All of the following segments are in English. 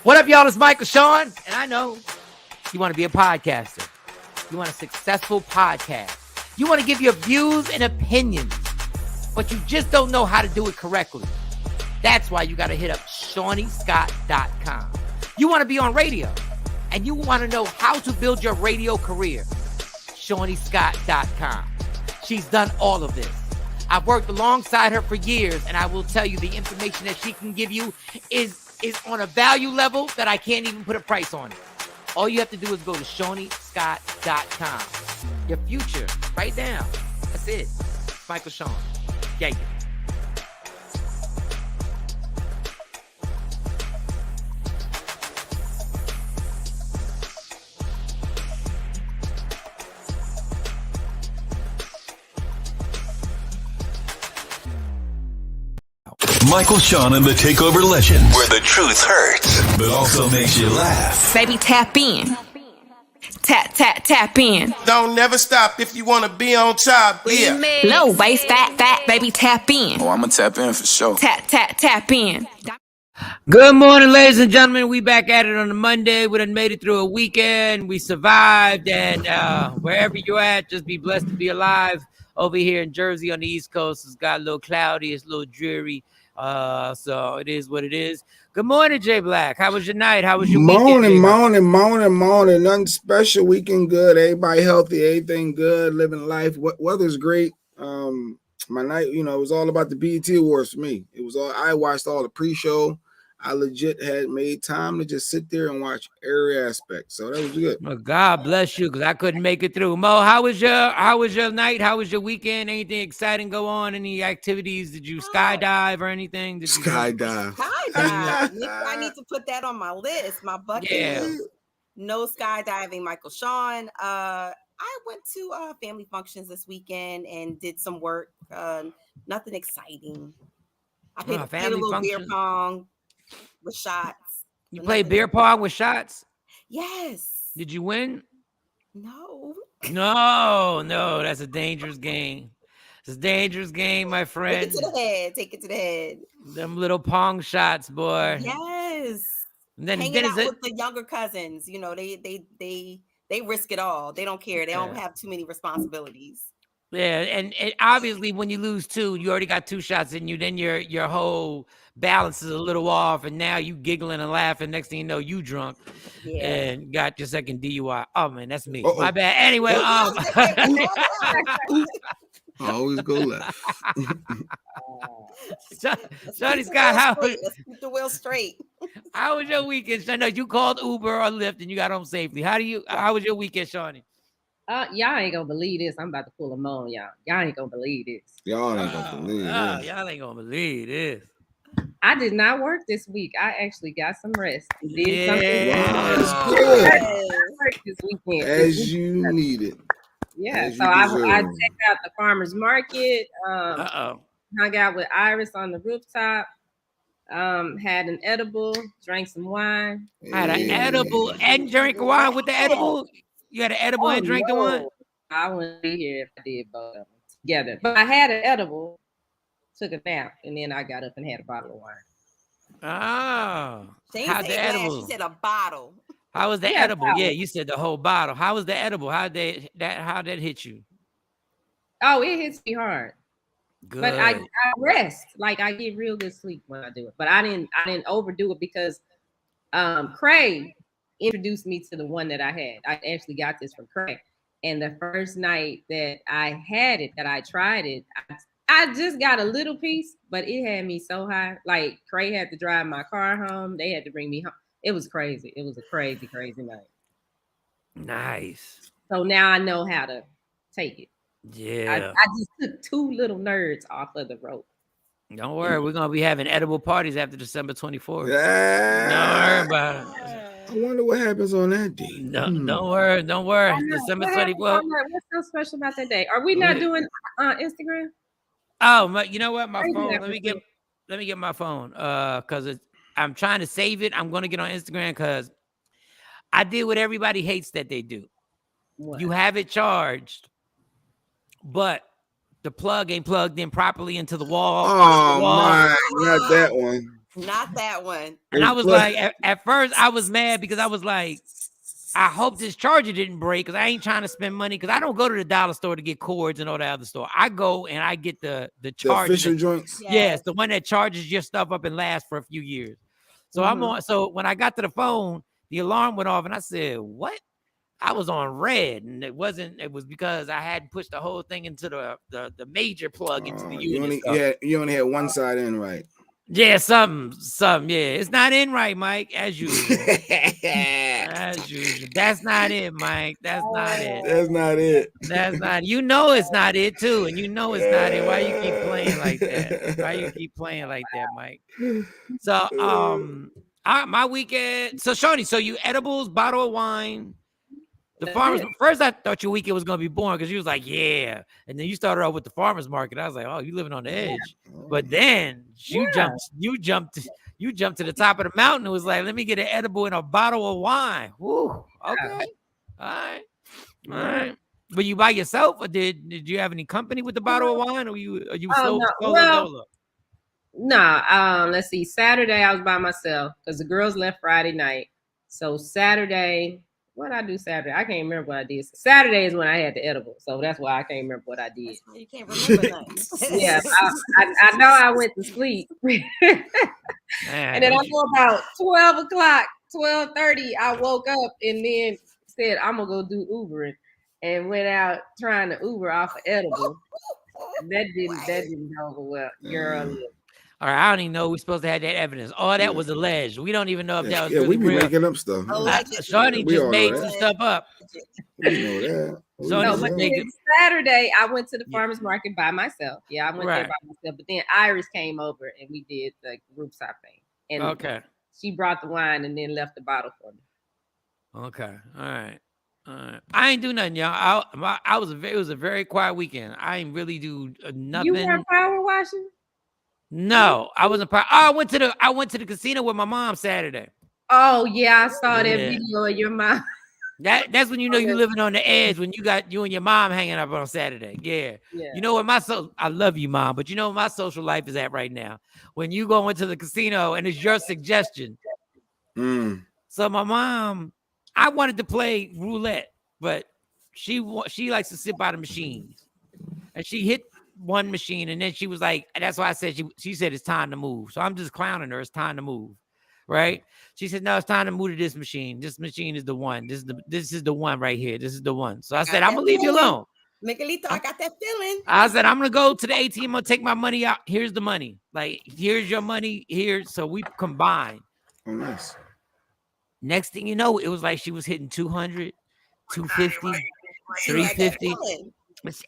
What up, y'all? It's Michael Shawn, and I know you want to be a podcaster. You want a successful podcast. You want to give your views and opinions, but you just don't know how to do it correctly. That's why you got to hit up ShawnnyScott.com. You want to be on radio, and you want to know how to build your radio career. ShawnnyScott.com. She's done all of this. I've worked alongside her for years, and I will tell you the information that she can give you is on a value level that I can't even put a price on it. All you have to do is go to ShawnnyScott.com. Your future, right now. That's it. Michael Shawn. Yeah. Michael Shawn and the TakeOver Legends, where the truth hurts, but also makes you laugh. Baby, tap in. Tap in. Don't never stop if you want to be on top. Yeah. Low bass, fat, baby, tap in. Oh, I'm going to tap in for sure. Tap in. Good morning, ladies and gentlemen. We back at it on a Monday. We done made it through a weekend. We survived, and wherever you're at, just be blessed to be alive. Over here in Jersey on the East Coast, it's got a little cloudy, it's a little dreary. So it is what it is. Good morning, Jay Black. How was your night? How was your weekend? Morning. Nothing special. Weekend good. Everybody healthy. Everything good. Living life. Weather's great. My night, it was all about the BET Awards for me. It was all. I watched all the pre-show. I legit had made time to just sit there and watch every aspect. So that was good. Well, God bless you, because I couldn't make it through. Mo, how was your night? How was your weekend? Anything exciting go on? Any activities? Did you skydive or anything? Skydive. I need to put that on my list. My bucket list. No skydiving, Michael Shawn. I went to family functions this weekend and did some work. Nothing exciting. I played a little beer pong with shots. You played beer pong with shots? Yes. Did you win? No. No. That's a dangerous game. It's a dangerous game, my friend. Take it to the head. Them little pong shots, boy. Yes. And then hanging out with the younger cousins, they risk it all. They don't care. They don't have too many responsibilities. Yeah, and obviously when you lose two, you already got two shots in you. Then your whole balance is a little off, and now you giggling and laughing. Next thing you know, you drunk and got your second DUI. Oh man, that's me. My bad. Anyway, always go left. Shawnny Scott, let's keep the wheel straight. How was your weekend? I know you called Uber or Lyft and you got home safely. How was your weekend, Shawnny? Y'all ain't gonna believe this. I'm about to pull them on y'all. Y'all ain't gonna believe this. Y'all ain't gonna believe this. Y'all ain't gonna believe this. I did not work this week. I actually got some rest. Did something. Wow, that's good. I worked this weekend. As you need it. Yeah. So I checked out the farmer's market. Hung out with Iris on the rooftop. Had an edible, drank some wine. Had an edible and drank wine with the edible. You had an edible and drank the wine? I wouldn't be here if I did both of them together. But I had an edible, took a nap, and then I got up and had a bottle of wine. Oh. How's the edible? She said a bottle. How was the edible? Yeah, you said the whole bottle. How was the edible? How did that hit you? Oh, it hits me hard. Good. But I rest. Like I get real good sleep when I do it. But I didn't overdo it because Craig introduced me to the one that I had. I actually got this from Craig. And the first night that I had it, that I tried it, I just got a little piece, but it had me so high. Like Craig had to drive my car home. They had to bring me home. It was crazy. It was a crazy, crazy night. Nice. So now I know how to take it. Yeah. I just took two little nerds off of the rope. Don't worry. We're going to be having edible parties after December 24th. Yeah. Don't worry about it. I wonder what happens on that day. No, don't worry. December 24th. What's so special about that day? Are we not doing Instagram? Oh, you know what? My phone. Let me get my phone. Because I'm trying to save it. I'm going to get on Instagram because I did what everybody hates that they do. What? You have it charged, but the plug ain't plugged in properly into the wall. Oh, my, not that one. Not that one. And I was like, at first I was mad because I was like, I hope this charger didn't break because I ain't trying to spend money because I don't go to the dollar store to get cords and all that other store. I go and I get the charger. The official joints. Yes, the one that charges your stuff up and lasts for a few years. So I'm on. So when I got to the phone, the alarm went off and I said, "What?" I was on red, and it wasn't. It was because I hadn't pushed the whole thing into the major plug into the unit. You only had one side in, right? Yeah, something. Yeah, it's not in right, Mike. As usual. As usual. That's not it, Mike. That's not it. That's not it. That's not. You know it's not it too, and you know it's not it. Why you keep playing like that? Why you keep playing like that, Mike? So, my weekend. So, Shawnee, so you edibles, bottle of wine. The farmers. First, I thought your weekend was gonna be boring because you was like, yeah, and then you started off with the farmers market. I was like, oh, you living on the edge. But then you jumped to the top of the mountain. It was like, let me get an edible and a bottle of wine. Woo. Okay. All right. Were you by yourself, or did you have any company with the bottle of wine, or are you solo? No. Let's see. Saturday I was by myself because the girls left Friday night. So Saturday. What did I do Saturday? I can't remember what I did. Saturday is when I had the edible, so that's why I can't remember what I did. You can't remember that. Yeah, I know I went to sleep, and then I know about 12 o'clock, 12:30, I woke up and then said I'm gonna go do Ubering, and went out trying to Uber off of edible. That didn't go over well, girl. All right, I don't even know we're supposed to have that evidence. All that was alleged. We don't even know if that was really we be real. making up stuff. Shawnee just made some stuff up. We know that. But Saturday, I went to the farmer's market by myself. Yeah, I went there by myself. But then Iris came over and we did the rooftop thing. And she brought the wine and then left the bottle for me. Okay, all right. I ain't do nothing, y'all. It was a very quiet weekend. I ain't really do nothing. You weren't power washing? No, I wasn't. I went to the casino with my mom Saturday. Oh yeah, I saw that video of your mom. That's when you know you're living on the edge, when you got you and your mom hanging up on Saturday. Yeah. You know what I love you, Mom, but you know what my social life is at right now. When you go into the casino and it's your suggestion. So my mom, I wanted to play roulette, but she likes to sit by the machines, and she hit one machine, and then she was like, that's why I said she said it's time to move. So I'm just clowning her. It's time to move, right? She said, no, it's time to move to this machine. This machine is the one. This is the one right here. This is the one. So I said, I'm gonna leave you alone. Miguelito, I got that feeling. I said, I'm gonna go to the ATM. I'm gonna take my money out. Here's the money. Like, here's your money. Here. So we combined. Oh, nice. Next thing you know, it was like she was hitting 200, 250, 350.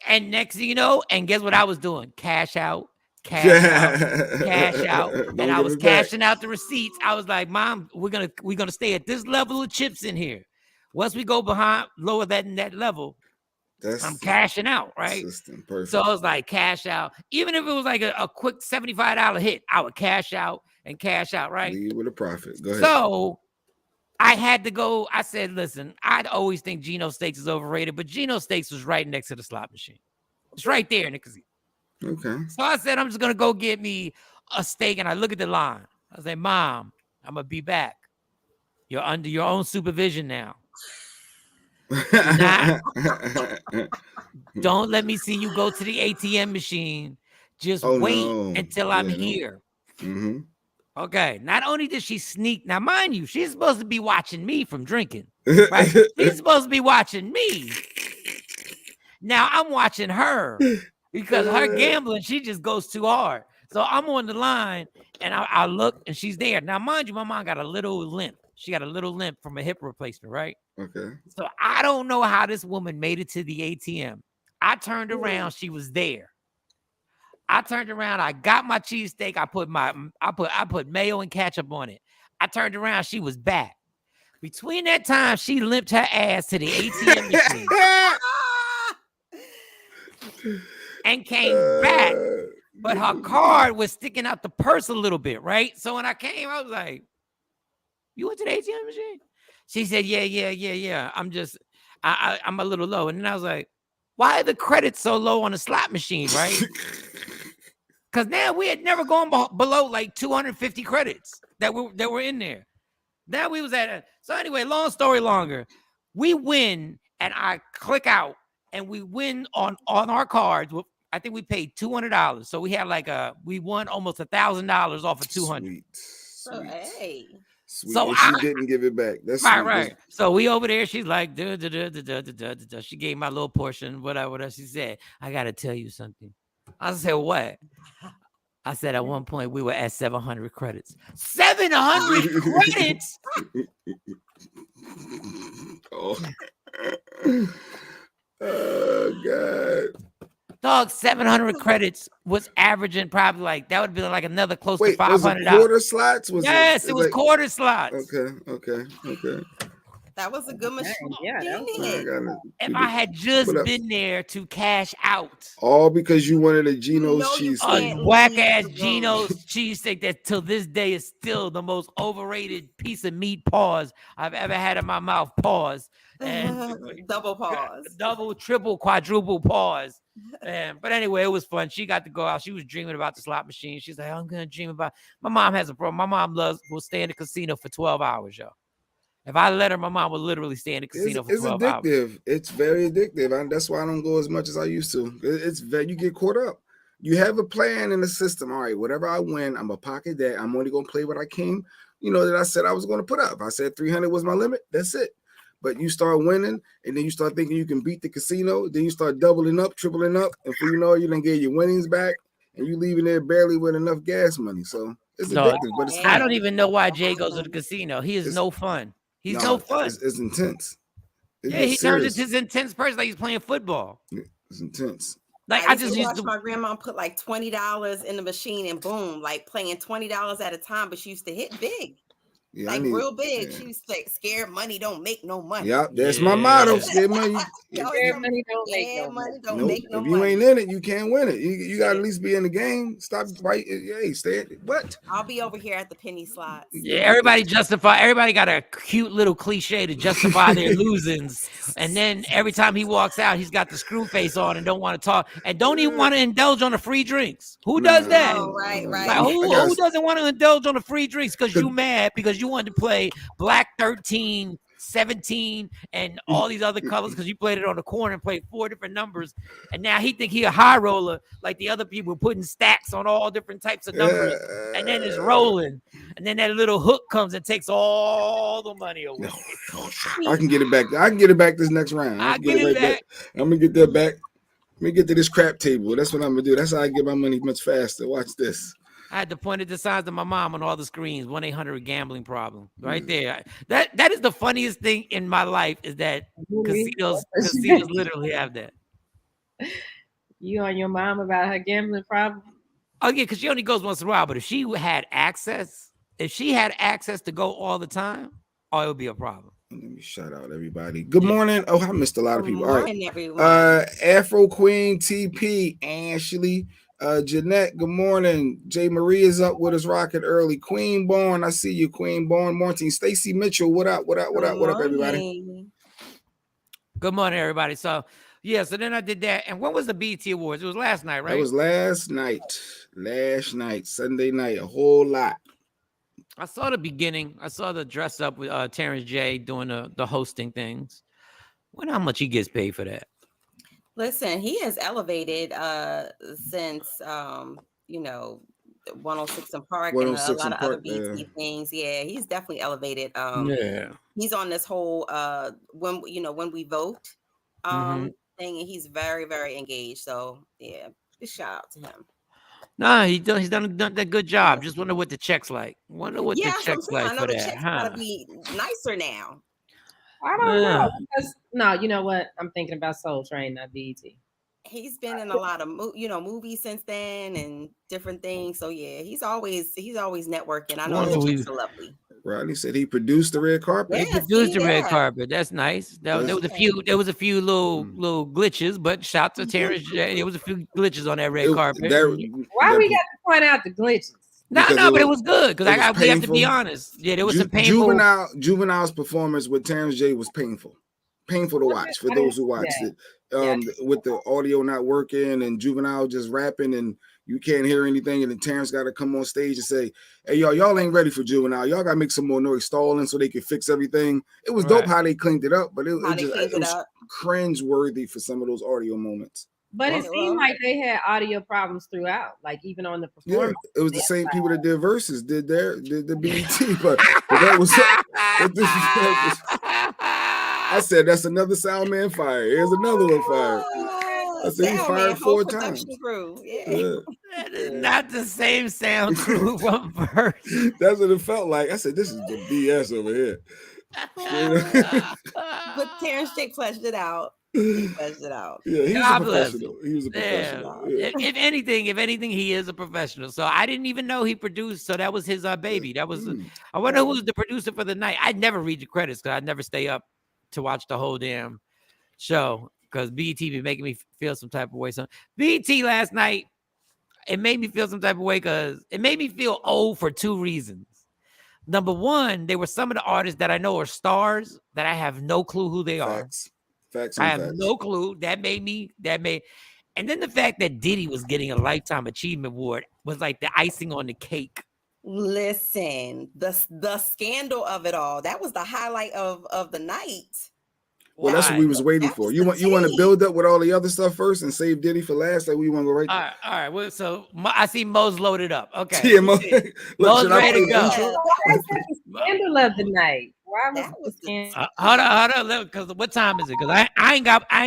And next thing you know, and guess what I was doing? Cash out. And I was cashing out the receipts. I was like, Mom, we're gonna stay at this level of chips in here. Once we go lower than that level, I'm cashing out, right? So I was like, cash out. Even if it was like a quick $75 hit, I would cash out, right? Leave with a profit. Go ahead. So I had to go. I said, listen, I'd always think Geno Steaks is overrated, but Geno Steaks was right next to the slot machine. It's right there in the casino. Okay. So I said, I'm just going to go get me a steak. And I look at the line. I say, Mom, I'm going to be back. You're under your own supervision now. Don't let me see you go to the ATM machine. Just wait until I'm here. Mm-hmm. Okay. Not only did she sneak. Now, mind you, she's supposed to be watching me from drinking. Right? She's supposed to be watching me. Now I'm watching her because her gambling, she just goes too hard. So I'm on the line and I look and she's there. Now, mind you, my mom got a little limp. She got a little limp from a hip replacement, right? Okay. So I don't know how this woman made it to the ATM. I turned around, she was there. I turned around, I got my cheesesteak. I put mayo and ketchup on it. I turned around, she was back. Between that time, she limped her ass to the ATM machine. And came back, but her card was sticking out the purse a little bit, right? So when I came, I was like, you went to the ATM machine? She said, yeah. I'm a little low. And then I was like, why are the credits so low on the slot machine, right? because now we had never gone below like 250 credits that were in there. Now we was at so anyway, long story longer. We win and I click out and we win on our cards. I think we paid $200. So we had we won almost $1,000 off of 200. So hey. Sweet. So and she didn't give it back. That's sweet. Right. So we over there. She's like, she gave my little portion, whatever. She said, I got to tell you something. I said, what? I said, at one point, we were at 700 credits. 700 credits? Oh, God. Dog, 700 credits was averaging probably that would be like another close to $500. Was it quarter slots? Yes, it was quarter slots. Okay. That was a good machine. Yeah. If I had just been there to cash out. All because you wanted a Geno's cheesesteak. A whack-ass Geno's cheesesteak that till this day is still the most overrated piece of meat paws I've ever had in my mouth. Pause. And double pause. Double, triple, quadruple pause. But anyway, it was fun. She got to go out. She was dreaming about the slot machine. She's like, I'm going to dream about. My mom has a problem. My mom will stay in the casino for 12 hours, yo. If I let her, my mom would literally stay in the casino for 12 hours. It's addictive. It's very addictive. That's why I don't go as much as I used to. You get caught up. You have a plan in the system. All right, whatever I win, I'm going to pocket that. I'm only going to play what I came, that I said I was going to put up. I said 300 was my limit. That's it. But you start winning, and then you start thinking you can beat the casino. Then you start doubling up, tripling up. And before you know it, you done get your winnings back, and you leaving there barely with enough gas money. So it's addictive, but it's fun. I don't even know why Jay goes to the casino. He is no fun. He's no fun. It's intense. He turns into his intense person like he's playing football. It's intense. I just used to watch my grandma put like $20 in the machine and boom, like playing $20 at a time, but she used to hit big. Yeah, real big. Yeah. She was like, scared money don't make no money. Yep, that's my motto. Scared money. Scared money don't make no money. If you ain't in it, you can't win it. You got to at least be in the game. Stop fighting. Hey, stay at it. What? I'll be over here at the penny slots. Yeah, everybody got a cute little cliche to justify their losings. And then every time he walks out, he's got the screw face on and don't want to talk and don't even want to indulge on the free drinks. Who does that? Oh, right. Like, who doesn't want to indulge on the free drinks because you mad because you wanted to play Black 13, 17, and all these other colors because you played it on the corner and played 4 different numbers. And now he think he a high roller like the other people putting stacks on all different types of numbers and then it's rolling. And then that little hook comes and takes all the money away. I can get it back. I can get it back this next round. I get it back. I'm going to get that back. Let me get to this crap table. That's what I'm going to do. That's how I get my money much faster. Watch this. I had to point at the signs of my mom on all the screens. 1-800 gambling problem right there. That is the funniest thing in my life is that casinos literally have that. You on your mom about her gambling problem? Oh yeah, because she only goes once in a while. But if she had access to go all the time, it would be a problem. Let me shout out everybody. Good morning. Oh, I missed a lot of people. Good morning, everyone. Afro Queen TP, Ashley. Jeanette, good morning. J. Maria's up with us, rocking early. Queen Born, I see you, Queen Born. Morning. Stacy Mitchell, what up, everybody? Good morning, everybody. So then I did that. And when was the BET Awards? It was last night, right? It was last night, Sunday night, a whole lot. I saw the beginning. I saw the dress up with Terrence J doing the hosting things. Wonder how much he gets paid for that. Listen, he has elevated since 106 and Park and a lot of other BT things. Yeah, he's definitely elevated. He's on this whole when we vote thing, and he's very, very engaged. So yeah, just shout out to him. Nah, he's done a good job. Just wonder what the check's like. The check's like for that. Check's gotta be nicer now. I don't know. Because, no, you know what? I'm thinking about Soul Train, not BET. He's been in a lot of movies since then and different things. So yeah, he's always networking. I know the chicks are lovely. Rodney said he produced the red carpet. He produced the red carpet. That's nice. There was a few little glitches, but shout to Terrence J. There was a few glitches on that red carpet. Why we got to point out the glitches? No, but it was good because we have to be honest. Yeah, there was some painful. Juvenile's performance with Terrence J was painful to watch for those who watched it. With the audio not working and Juvenile just rapping and You can't hear anything, and then Terrence got to come on stage and say, "Hey, y'all ain't ready for Juvenile. Y'all got to make some more noise stalling so they can fix everything." It was dope how they cleaned it up, but it was cringe-worthy for some of those audio moments. But it seemed like they had audio problems throughout, like even on the performance. Yeah, it was the same people that did Versus, did the BET, but that was. I said that's another sound man fire. Here's another one fire. I said he fired 4 times. Yeah. That is not the same sound crew from Versus. That's what it felt like. I said this is the BS over here. But Terrence J fleshed it out. He fleshed it out. Yeah, he was a professional. He was a professional. Yeah. If anything, he is a professional. So I didn't even know he produced. So that was his baby. That was. I wonder who was the producer for the night. I'd never read the credits because I'd never stay up to watch the whole damn show because BET be making me feel some type of way. So BET last night, it made me feel some type of way because it made me feel old for 2 reasons. Number one, they were some of the artists that I know are stars that I have no clue who they are. Facts. I have no clue. And then the fact that Diddy was getting a Lifetime Achievement Award was like the icing on the cake. Listen, the scandal of it all, that was the highlight of the night. Well, that's what we was waiting for. You want to build up with all the other stuff first and save Diddy for last? Like we want to go right there? All right. Well, so I see Mo's loaded up. Okay. Yeah, Mo's ready to go. That's the scandal of the night. Why was the scandal? Hold on. Because what time is it? Because I ain't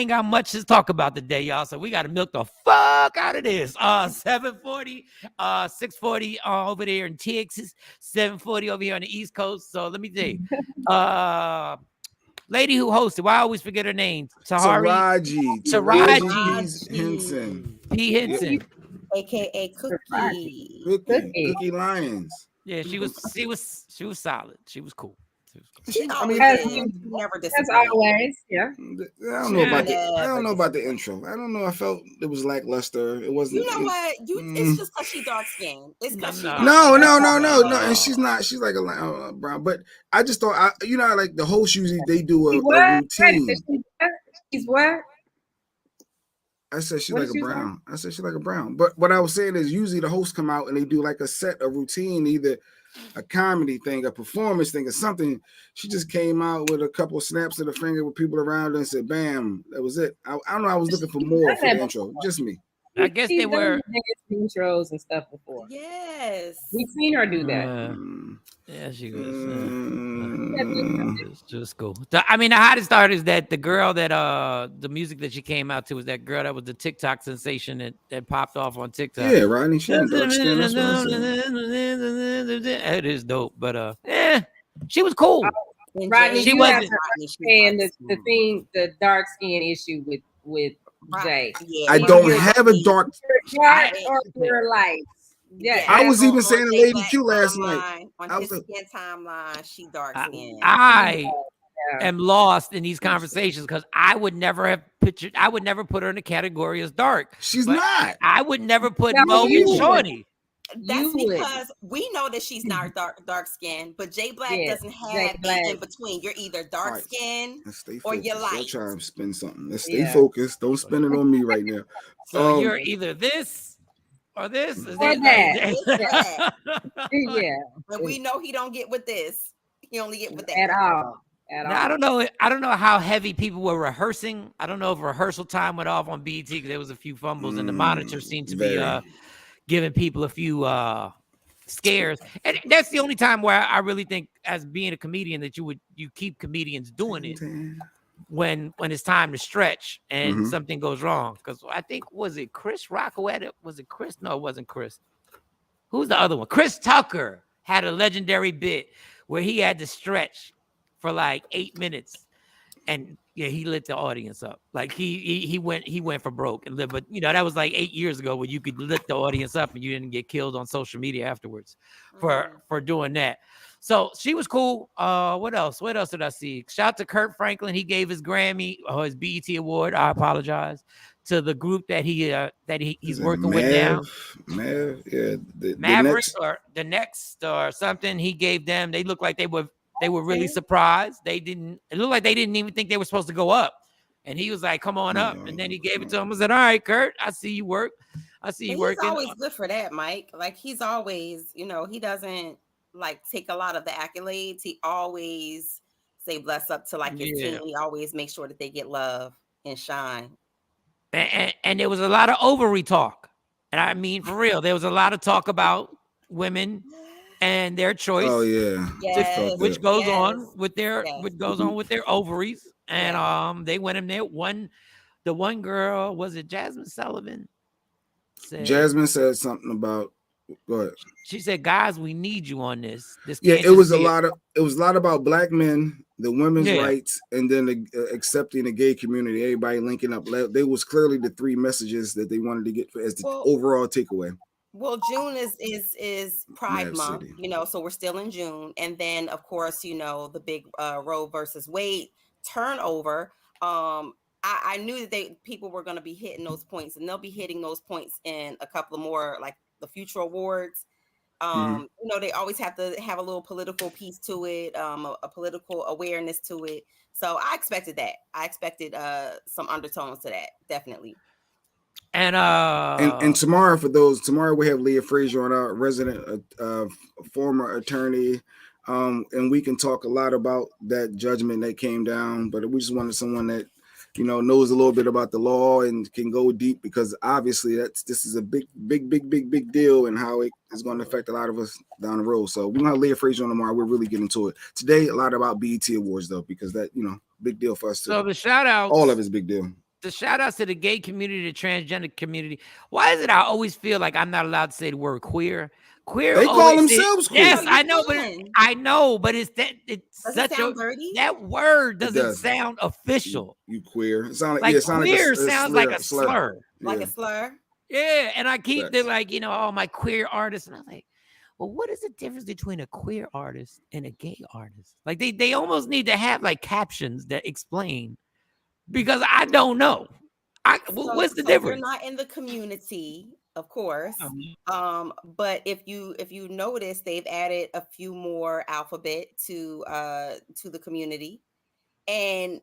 got much to talk about today, y'all. So we got to milk the fuck out of this. 7:40, 6:40 over there in Texas, 7:40 over here on the East Coast. So let me tell you. Lady who hosted, why I always forget her name? Taraji Henson. P. Henson. AKA Cookie. Cookie Lyons. Yeah, she was solid. She was cool. Never That's always, yeah. I don't know about the intro. I don't know. I felt it was lackluster. It wasn't. You know what? It's just because she dark skinned. It's because no. And she's not. She's like a brown. But I just thought, like the hosts usually they do a routine. She's what? I said she's like a brown. I said she's like a brown. But what I was saying is usually the hosts come out and they do like a routine, either a comedy thing, a performance thing, or something. She just came out with a couple of snaps of the finger with people around her and said, "Bam!" That was it. I don't know. I was looking for more for the intro. Just me. I guess they were intros and stuff before. Yes, we've seen her do that. Yeah, she was. It's just cool. I mean, the hottest part is that the girl that the music that she came out to was that girl that was the TikTok sensation that popped off on TikTok. Yeah, Rodney. She it is dope, but she was cool. Rodney, she wasn't. And the dark skin issue with Jay. Yeah, I don't have a dark or your light. Yeah, I was even saying to Lady Q last night. On his skin timeline, she dark skin. I am lost in these conversations because I would never put her in the category as dark. She's not. I would never put Mo and Shorty. That's because we know that she's not dark skin, but Jay Black doesn't have in between. You're either dark skin or you're light. Let's try and spin something. Let's stay focused. Don't spin it on me right now. So you're either this or this. Or that. Yeah. But we know he don't get with this. He only get with that. At all. Now, I don't know how heavy people were rehearsing. I don't know if rehearsal time went off on BET because there was a few fumbles and the monitor seemed to be giving people a few scares. And that's the only time where I really think, as being a comedian, that you keep comedians doing it when it's time to stretch and something goes wrong. Because I think, was it Chris Rock who had it? Was it Chris? No, it wasn't Chris. Who's the other one? Chris Tucker had a legendary bit where he had to stretch for like 8 minutes, and he lit the audience up. Like he went for broke, but that was like 8 years ago, where you could lit the audience up and you didn't get killed on social media afterwards for doing that. So she was cool. What else did I see? Shout out to Kurt Franklin. He gave his Grammy or his BET award. I apologize to the group that he's working with now. Maverick or the Next or something. He gave them. They looked like they were really surprised. It looked like they didn't even think they were supposed to go up. And he was like, "Come on up." And then he gave it to him. I said, "All right, Kurt, I see you work." I see And you he's working. always good for that, Mike. Like he's always, he doesn't like take a lot of the accolades. He always say bless up to like his Yeah. team. He always makes sure that they get love and shine. And there was a lot of ovary talk. And I mean, for real, there was a lot of talk about women and their choice. Oh yeah, Yes. Which goes on with their Yes. which goes on with their ovaries. And Yes. they went in there. The one girl, was it Jasmine Sullivan? Jasmine said something about. Go ahead. She said, "Guys, we need you on this. Yeah, it was a lot about black men, the women's rights, and then accepting the gay community. Everybody linking up. They was clearly the three messages that they wanted to get as the overall takeaway. Well, June is Pride Month, so we're still in June, and then of course, the big Roe versus Wade turnover. I knew that people were going to be hitting those points, and they'll be hitting those points in a couple of more, like the future awards. They always have to have a little political piece to it, a political awareness to it. So I expected that. I expected some undertones to that, definitely. And tomorrow, tomorrow we have Leah Frazier on, our resident former attorney, and we can talk a lot about that judgment that came down. But we just wanted someone that knows a little bit about the law and can go deep, because obviously this is a big deal, and how it is going to affect a lot of us down the road. So we're gonna have Leah Frazier on tomorrow. We're really getting to it today. A lot about BET Awards though, because that big deal for us too. So the shout out, all of it's big deal. The shout outs to the gay community, the transgender community. Why is it I always feel like I'm not allowed to say the word queer? Queer. They call themselves queer. Yes, I know, but it's such a dirty? That word doesn't sound official. You queer. It sounds like queer sounds like a slur. Like a slur. Yeah, and I keep my queer artist, and I'm like, well, what is the difference between a queer artist and a gay artist? Like they almost need to have like captions that explain. Because I don't know. What's the difference? You're not in the community, of course. But if you notice, they've added a few more alphabet to the community, and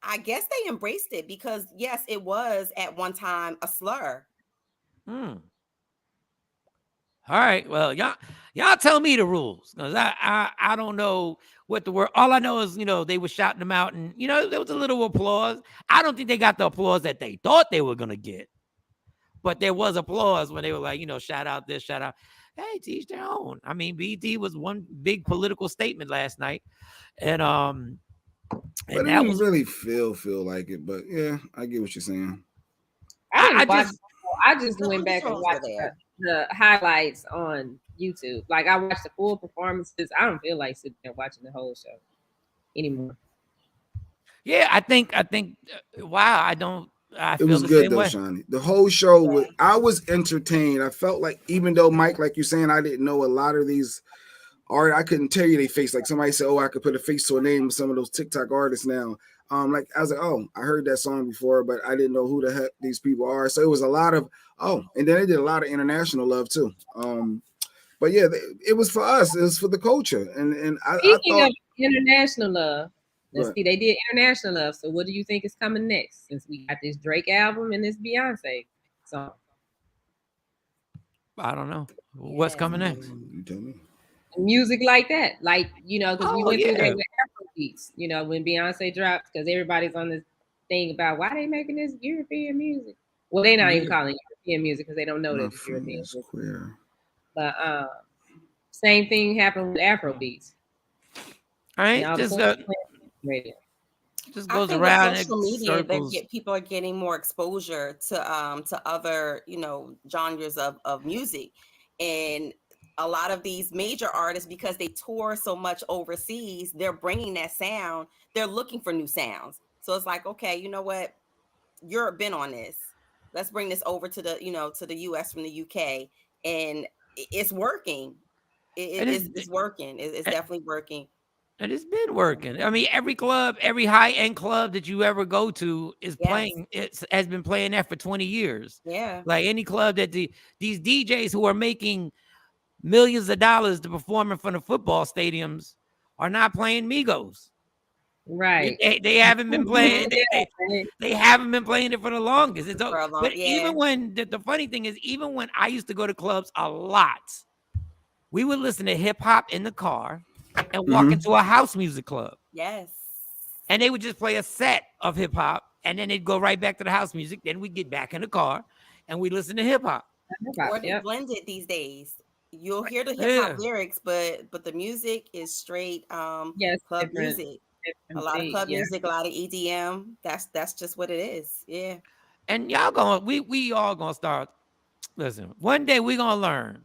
I guess they embraced it, because yes, it was at one time a slur. All right, well, y'all tell me the rules, because I don't know what the word. All I know is they were shouting them out, and there was a little applause. I don't think they got the applause that they thought they were gonna get, but there was applause when they were like, shout out this, shout out. Hey, to each their own. I mean, BET was one big political statement last night, and but I didn't really feel like it. But yeah, I get what you're saying. I just went back and watched the highlights on YouTube. Like I watched the full performances. I don't feel like sitting there watching the whole show anymore. Yeah, I think. Wow, I don't. I feel it was the good same though, way. Shawnee. The whole show I was entertained. I felt like, even though Mike, like you're saying, I didn't know a lot of these art. I couldn't tell you their face. Like somebody said, oh, I could put a face to a name of some of those TikTok artists now. Like I was like, oh, I heard that song before, but I didn't know who the heck these people are. So it was a lot of and then they did a lot of international love too. But yeah, it was for us. It was for the culture. And Speaking of international love, let's see, they did international love. So what do you think is coming next? Since we got this Drake album and this Beyonce song. I don't know what's coming next. You tell me. Music like that, because we went through that with Afro beats, when Beyonce dropped, because everybody's on this thing about why they making this European music. Well, they're not even calling it European music because they don't know that it's European music. Queer. But same thing happened with Afro beats. All right, just goes around in social media. circles. People are getting more exposure to other genres of music, and a lot of these major artists, because they tour so much overseas, they're bringing that sound. They're looking for new sounds. So it's like, okay, you know what? Europe been on this. Let's bring this over to the to the US from the UK, and it's working. It's working. It's definitely working. And it's been working. I mean, every club, every high-end club that you ever go to is playing. It has been playing that for 20 years. Yeah. Like any club that these DJs who are making millions of dollars to perform in front of football stadiums are not playing Migos. Right. They haven't been playing. They haven't been playing it for the longest. But even when the funny thing is, even when I used to go to clubs a lot, we would listen to hip hop in the car and walk into a house music club. Yes. And they would just play a set of hip hop, and then they'd go right back to the house music. Then we get back in the car and we listen to hip hop. Or they blend it these days. You'll hear the hip hop lyrics, but the music is straight club music. A lot of club music, a lot of EDM. That's just what it is. Yeah. And y'all we all gonna start. Listen, one day we gonna learn.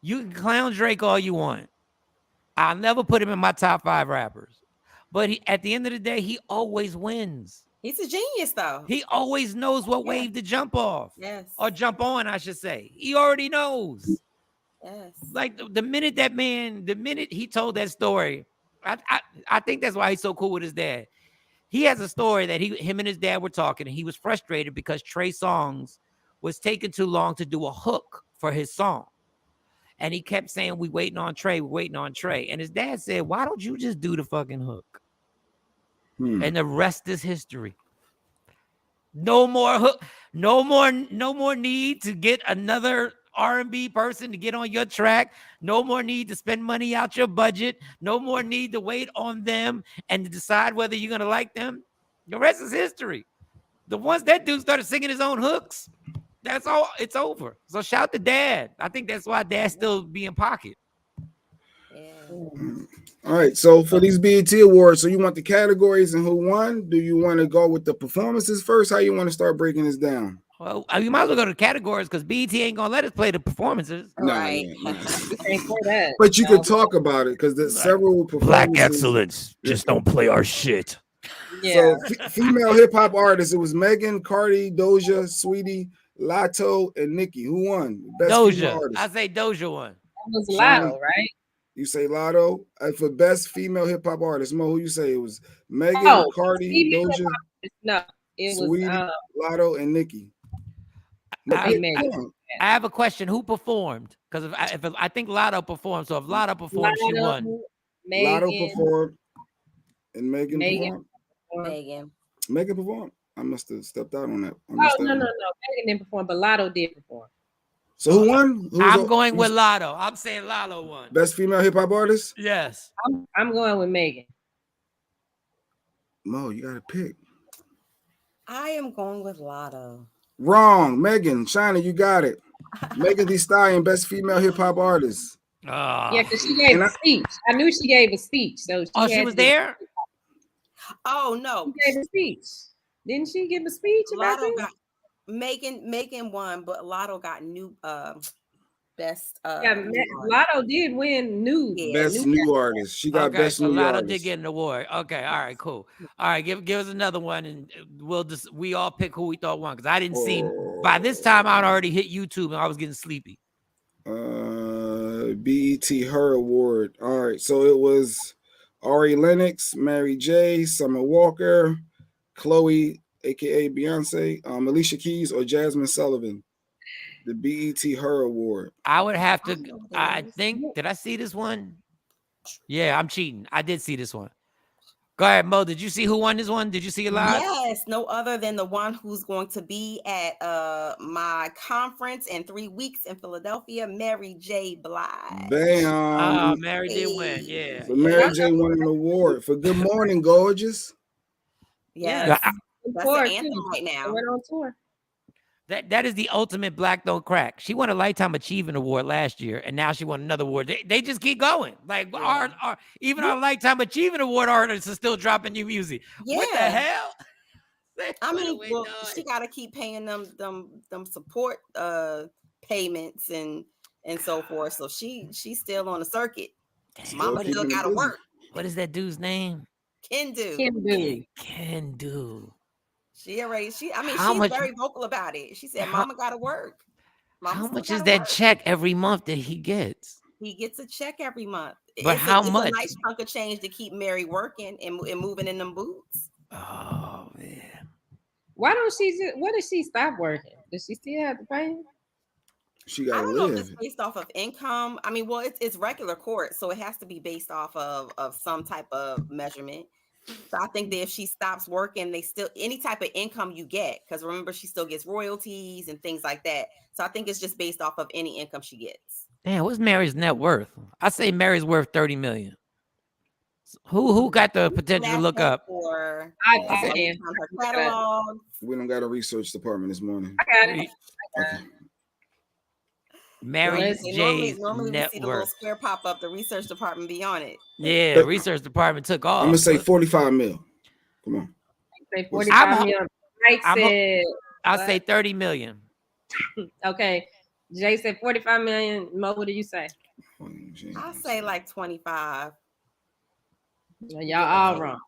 You can clown Drake all you want. I'll never put him in my top 5 rappers. But at the end of the day, he always wins. He's a genius, though. He always knows what wave to jump off. Yes. Or jump on, I should say. He already knows. Yes. Like the minute he told that story, I think that's why he's so cool with his dad. He has a story that him and his dad were talking, and he was frustrated because Trey Songz was taking too long to do a hook for his song. And he kept saying, we're waiting on Trey. And his dad said, why don't you just do the fucking hook? And the rest is history. No more hook. No more need to get another R&B person to get on your track. No more need to spend money out your budget. No more need to wait on them and to decide whether you're going to like them. The rest is history. The ones that dude started singing his own hooks, that's all. It's over. So shout to Dad. I think that's why Dad still be in pocket. All right. So for these BET Awards, so you want the categories and who won? Do you want to go with the performances first? How you want to start breaking this down? Well, you might as well go to the categories because BET ain't gonna let us play the performances. Right. But you could talk about it because there's several performances. Black excellence. Just don't play our shit. Yeah. So female hip hop artists, it was Megan, Cardi, Doja, Sweetie, Lato, and Nicki. Who won? Best Doja. I say Doja won. That was Lato, right? You say Lato. For best female hip hop artist, Mo, who you say it was? Megan, Cardi, Doja. No, it Sweetie, was Lato, and Nicki. I have a question. Who performed? Because if I think Lato performed, so if Lato performed, she won. Lato performed, and Megan performed. Megan performed. I must have stepped out on that. No. Megan didn't perform, but Lato did perform. So who won? I'm going with Lato. I'm saying Lato won. Best female hip hop artist? Yes. I'm going with Megan. Mo, you gotta pick. I am going with Lato. Wrong. Megan. China, you got it. Megan Thee Stallion, best female hip hop artist. Yeah, because she gave a speech. I knew she gave a speech. So she was there? Oh no. She gave a speech. Didn't she give a speech about it? Megan won, but Lato got new best Lato did win new best new artist. She got best new artist. Lato did get an award. Okay, all right, cool. All right, give us another one, and we all pick who we thought won because I didn't see. By this time, I'd already hit YouTube and I was getting sleepy. BET Her Award. All right, so it was Ari Lennox, Mary J, Summer Walker, Chloe, aka Beyonce, Alicia Keys, or Jasmine Sullivan. The BET Her Award. I would have to. I think. Did I see this one? Yeah, I'm cheating. I did see this one. Go ahead, Mo. Did you see who won this one? Did you see it live? Yes, no other than the one who's going to be at my conference in 3 weeks in Philadelphia, Mary J. Blige. Bam. Mary did win. Yeah. So Mary J. won an award for Good Morning, Gorgeous. Yes. That's the anthem right now. Went on tour. That is the ultimate Black Don't Crack. She won a Lifetime Achievement Award last year, and now she won another award. They just keep going. Like our Lifetime Achievement Award artists are still dropping new music. Yeah. What the hell? I mean, she got to keep paying them support payments and so forth. So she's still on the circuit. Damn, Mama still got to work. What is that dude's name? Kendu. Kendu. She's very vocal about it. She said, Mama got to work. How much is that check every month that he gets? He gets a check every month. But how much? It's a nice chunk of change to keep Mary working and moving in them boots. Oh, man. Why does she stop working? Does she still have to pay? She got to live. I don't know if it's based off of income. I mean, well, it's regular court, so it has to be based off of some type of measurement. So I think that if she stops working, they still any type of income you get, because remember she still gets royalties and things like that. So I think it's just based off of any income she gets. Damn, what's Mary's net worth? I say Mary's worth 30 million. Who got the potential to look up? For I can. her catalog. We don't got a research department this morning. I got it. Okay. Mary J's normally we net see the little worth. square pop up. The research department be on it. Yeah, research department took off. I'm gonna say 45 mil. Come on. Say 45 million. I'll say 30 million. Okay. Jay said 45 million. Mo, what do you say? I'll say like 25. Y'all all wrong.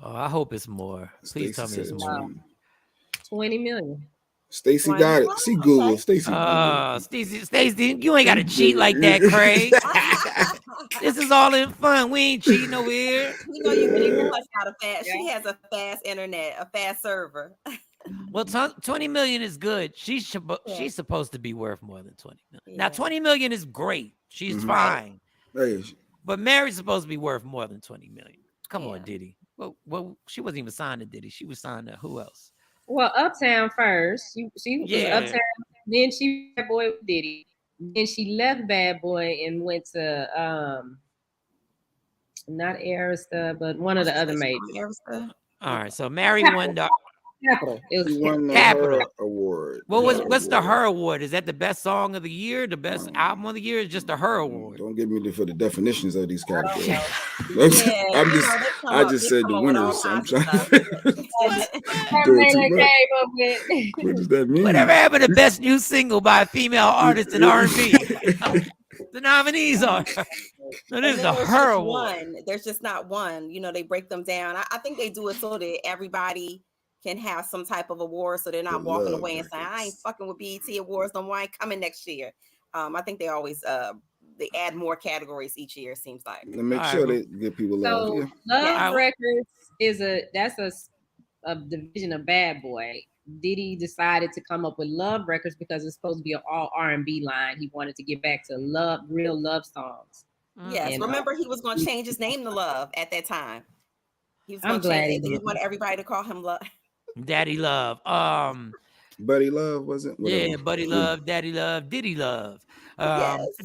Oh, I hope it's more. Please tell me it's more. 20 million. Stacy got it. See Google. Stacy. Stacy, you ain't got to cheat like that, Craig. This is all in fun. We ain't cheating over here. You know you can even touch out a fast. She has a fast internet, a fast server. Well, 20 million is good. She's supposed to be worth more than 20 million. Now, 20 million is great. She's fine. But Mary's supposed to be worth more than 20 million. Come on, Diddy. Well, she wasn't even signed to Diddy. She was signed to who else? Well, Uptown first. She was Uptown. Then she Bad Boy with Diddy. Then she left Bad Boy and went to not Arista, but one of the other majors. All right, so Mary won the Capital. It was won the Capital Her Award. What's the Her Award? Is that the best song of the year, the best album of the year? It's just the Her Award. Don't give me for the definitions of these categories. I just said the winners. I'm trying what does that mean? Whatever happened to best new single by a female artist in R&B? The nominees are. So this is the Her Award. There's just not one. You know, they break them down. I think they do it so that everybody can have some type of award, so they're not walking away and saying, "I ain't fucking with BET Awards no more. I ain't coming next year." I think they always they add more categories each year. It seems like to make sure they get people love. So Love Records is a division of Bad Boy. Diddy decided to come up with Love Records because it's supposed to be an all R&B line. He wanted to get back to real love songs. Yes, and, remember he was going to change his name to Love at that time. He was going to change it. He wanted everybody to call him Love. Daddy Love. Buddy Love, was it? Whatever. Yeah, Buddy Love, Daddy Love, Diddy Love.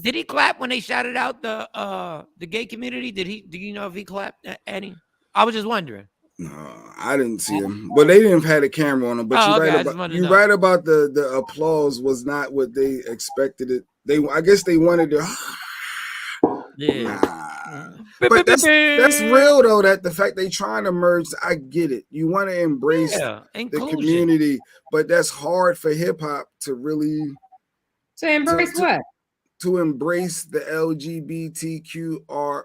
Did he clap when they shouted out the gay community? Do you know if he clapped, Eddie? I was just wondering. No, I didn't see him. But they didn't have a camera on him. But you're right about the applause was not what they expected it. I guess they wanted to. Yeah. But that's real though, that the fact they trying to merge, I get it. You want to embrace the community, but that's hard for hip hop to really embrace what? To embrace the LGBTQR,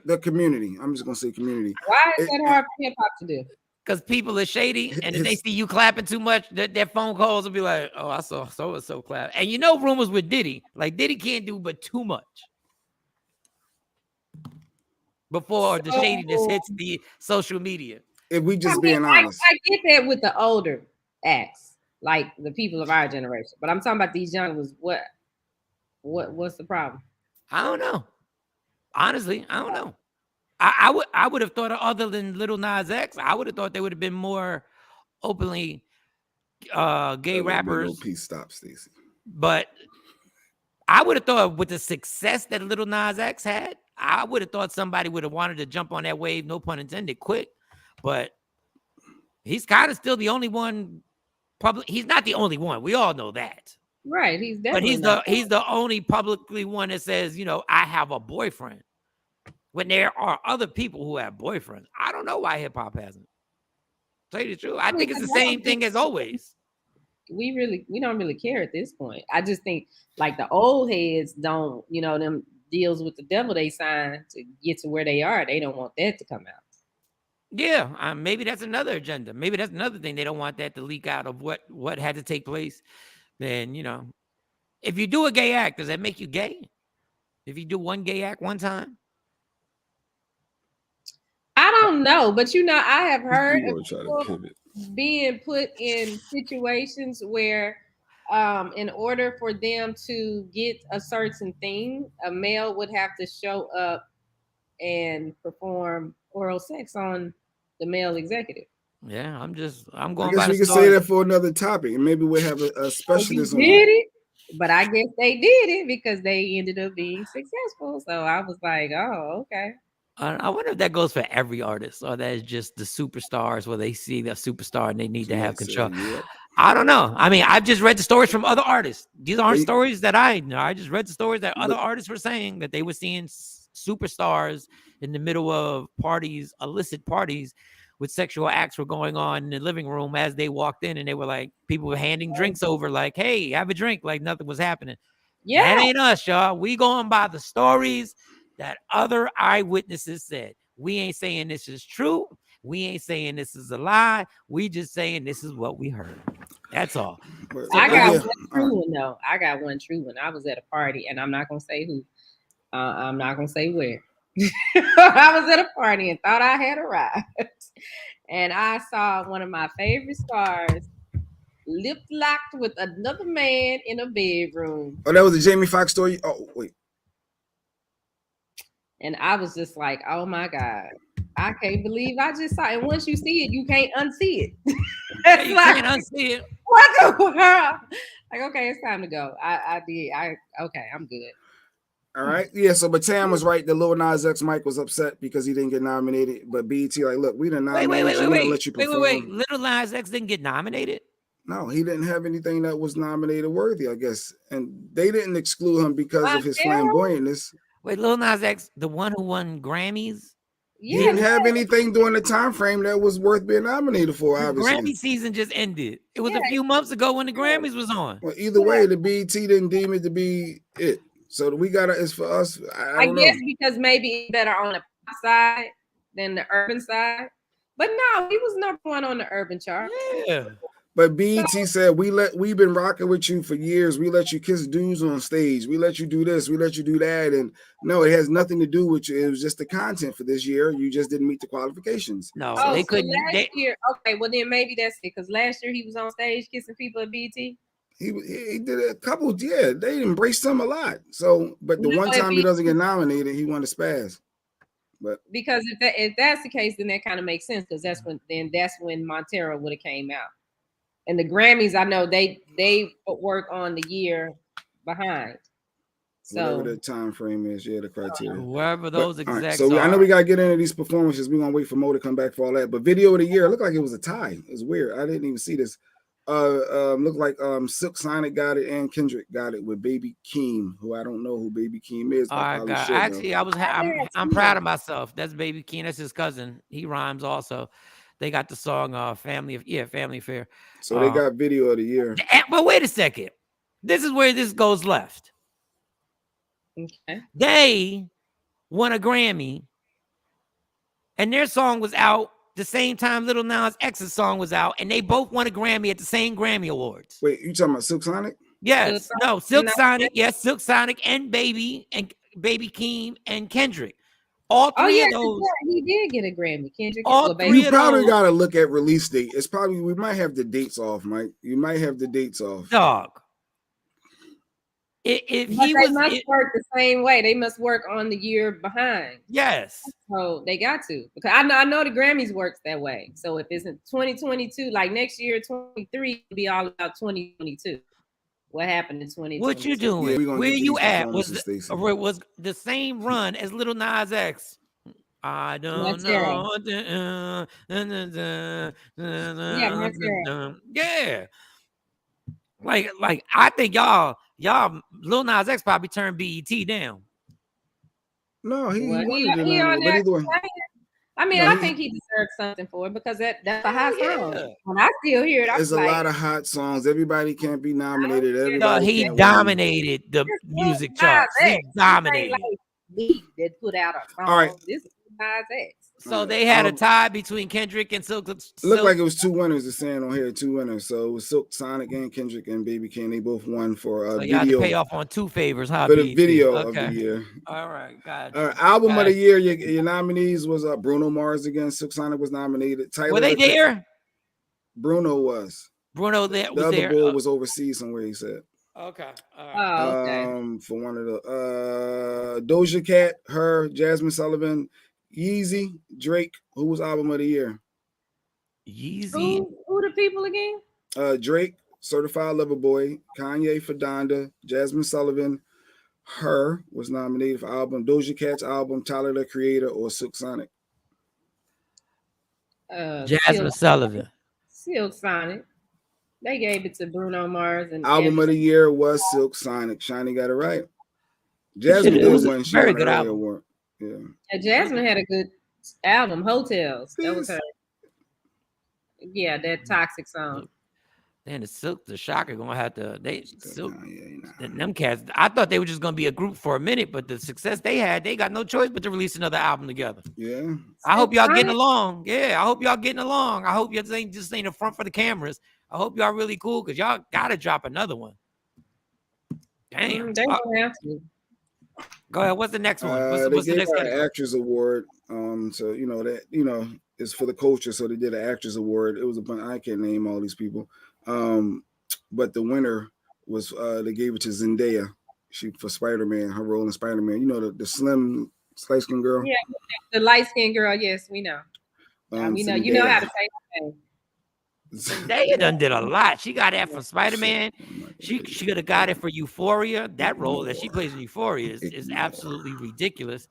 the community. I'm just gonna say community. Why is that hard for hip hop to do? Because people are shady, and if they see you clapping too much, their phone calls will be like, "Oh, I saw so and so clap." And you know, rumors with Diddy, like Diddy can't do but too much before the shadiness hits the social media. If we just being honest, I get that with the older acts, like the people of our generation, but I'm talking about these young ones. What's the problem? I don't know. Honestly, I don't know. I would have thought, other than Lil Nas X, I would have thought they would have been more openly gay rappers. Peace, stop, Stacey. But I would have thought with the success that Lil Nas X had, I would have thought somebody would have wanted to jump on that wave, no pun intended, quick. But he's kind of still the only one. He's not the only one. We all know that. Right. He's definitely. But he's the only publicly one that says, I have a boyfriend. When there are other people who have boyfriends, I don't know why hip hop hasn't. Tell you the truth, I think it's the same thing as always. We don't really care at this point. I just think like the old heads don't, them deals with the devil they signed to get to where they are. They don't want that to come out. Yeah, maybe that's another agenda. Maybe that's another thing. They don't want that to leak out of what had to take place. Then, if you do a gay act, does that make you gay? If you do one gay act one time? I don't know, but I have heard of people being put in situations where in order for them to get a certain thing, a male would have to show up and perform oral sex on the male executive. Yeah, I'm I going guess by the we could say story. that for another topic, and maybe we'll have a specialist on. Did it, but I guess they did it because they ended up being successful. So I was like, oh, okay. I wonder if that goes for every artist, or that is just the superstars where they see the superstar and they need to have control. Yep. I don't know. I mean, I've just read the stories from other artists. These aren't But- stories that I know. I just read the stories that other artists were saying that they were seeing superstars in the middle of parties, illicit parties, with sexual acts were going on in the living room as they walked in, and they were like, people were handing drinks over, like, hey, have a drink, like nothing was happening. Yeah. That ain't us, y'all. We going by the stories that other eyewitnesses said. We ain't saying this is true. We ain't saying this is a lie. We just saying this is what we heard. That's all. I got one true one though. I got one true one. I was at a party, and I'm not gonna say who. I'm not gonna say where. I was at a party and thought I had arrived, and I saw one of my favorite stars lip locked with another man in a bedroom. Oh, that was a Jamie Foxx story. Oh, wait. And I was just like, oh my God, I can't believe I just saw it. And once you see it, you can't unsee it. You can't unsee it. What the world? Like, okay, it's time to go. Okay, I'm good. All right. Yeah, so but Tam was right. The Lil Nas X Mike was upset because he didn't get nominated. But BET, like, look, we didn't nominate you. We didn't let you perform. Wait. Lil Nas X didn't get nominated? No, he didn't have anything that was nominated worthy, I guess. And they didn't exclude him because of his flamboyantness. Wait, Lil Nas X, the one who won Grammys? He didn't have anything during the time frame that was worth being nominated for, obviously. The Grammy season just ended. It was a few months ago when the Grammys was on. Well, either way, the BET didn't deem it to be it. So we got it's for us. I guess know. Because maybe it's better on the pop side than the urban side. But no, he was number one on the urban chart. Yeah. But BET said we've been rocking with you for years. We let you kiss dudes on stage. We let you do this. We let you do that. And no, it has nothing to do with you. It was just the content for this year. You just didn't meet the qualifications. No, they couldn't. Last year, okay, well then maybe that's it. Because last year he was on stage kissing people at BET. He did a couple. Yeah, they embraced him a lot. So, but the one time he doesn't get nominated, he won to spaz. But because if that's the case, then that kind of makes sense because that's when Montero would have came out. And the Grammys, I know they work on the year behind. So whatever the time frame is, the criteria. Wherever those execs so are. I know we gotta get into these performances. We're gonna wait for Mo to come back for all that. But video of the year, it looked like it was a tie. It's weird. I didn't even see this. Looked like Silk Sonic got it and Kendrick got it with Baby Keem, who I don't know who Baby Keem is. Actually, I'm proud of myself. That's Baby Keem. That's his cousin. He rhymes also. They got the song Family Affair. So they got video of the year. But wait a second. This is where this goes left. Okay. They won a Grammy, and their song was out the same time Lil Nas X's song was out, and they both won a Grammy at the same Grammy Awards. Wait, you talking about Silk Sonic? Yes. No, Silk Sonic. Yes, Silk Sonic and Baby Keem and Kendrick. All three of those. He did get a Grammy. Kendrick. You probably got to look at release date. It's probably, we might have the dates off, Mike. You might have the dates off. Dog. They must work the same way. They must work on the year behind. Yes. So they got to. Because I know the Grammys works that way. So if it's in 2022, like next year, 23, it'll be all about 2022. What happened in 2020? What you doing? Yeah, where you at? Was the same run as Lil Nas X? I don't know. Yeah. Like I think y'all Lil Nas X probably turned BET down. No, he on there. I mean, I think he deserves something for it because that's a hot song. When I still hear it, there's a lot of hot songs. Everybody can't be nominated. No, he dominated the music charts. He dominated. That put out a song. All right. This is Nas X. So they had a tie between Kendrick and Silk. It looked like it was two winners. It's saying on here, two winners. So it was Silk Sonic and Kendrick and Baby Keem. They both won for so video. You have to pay off on two favors, huh? For the video of the year. All right, got album of the year. Your nominees was Bruno Mars again. Silk Sonic was nominated. Tyler, were they there? Bruno was. Bruno there was the other there. boy was overseas somewhere. He said. Okay. All right. Okay. For one of the Doja Cat, her, Jasmine Sullivan, Yeezy, Drake. Who was album of the year? Yeezy. Who the people again? Drake, Certified Lover Boy. Kanye for Donda. Jasmine Sullivan, Her was nominated for album. Doja Cat's album, Tyler the Creator, or Silk Sonic. Jasmine Sullivan. Silk Sonic. They gave it to Bruno Mars and album of the year was Silk Sonic. Shiny got it right. Jasmine did win. She very won good an album. award. Yeah. Jasmine had a good album, Hotels. That was her. Yeah, that Toxic song. Then the Shocker gonna have to them cats. I thought they were just gonna be a group for a minute, but the success they had, they got no choice but to release another album together. Yeah. I hope y'all getting along. Yeah, I hope y'all getting along. I hope y'all just ain't in front for the cameras. I hope y'all really cool because y'all gotta drop another one. Damn. They don't have to. Go ahead. What's the next one? What's the next category? Actress Award. So it's for the culture. So they did an Actress Award. It was a bunch. I can't name all these people. But the winner was they gave it to Zendaya. She for Spider-Man, her role in Spider-Man. You know the slim light skin girl. Yeah, the light skin girl. Yes, we know. We know. Zendaya. You know how to say her name. Zendaya done did a lot. She got that for Spider-Man. She could have got it for Euphoria. That role that she plays in Euphoria is absolutely ridiculous.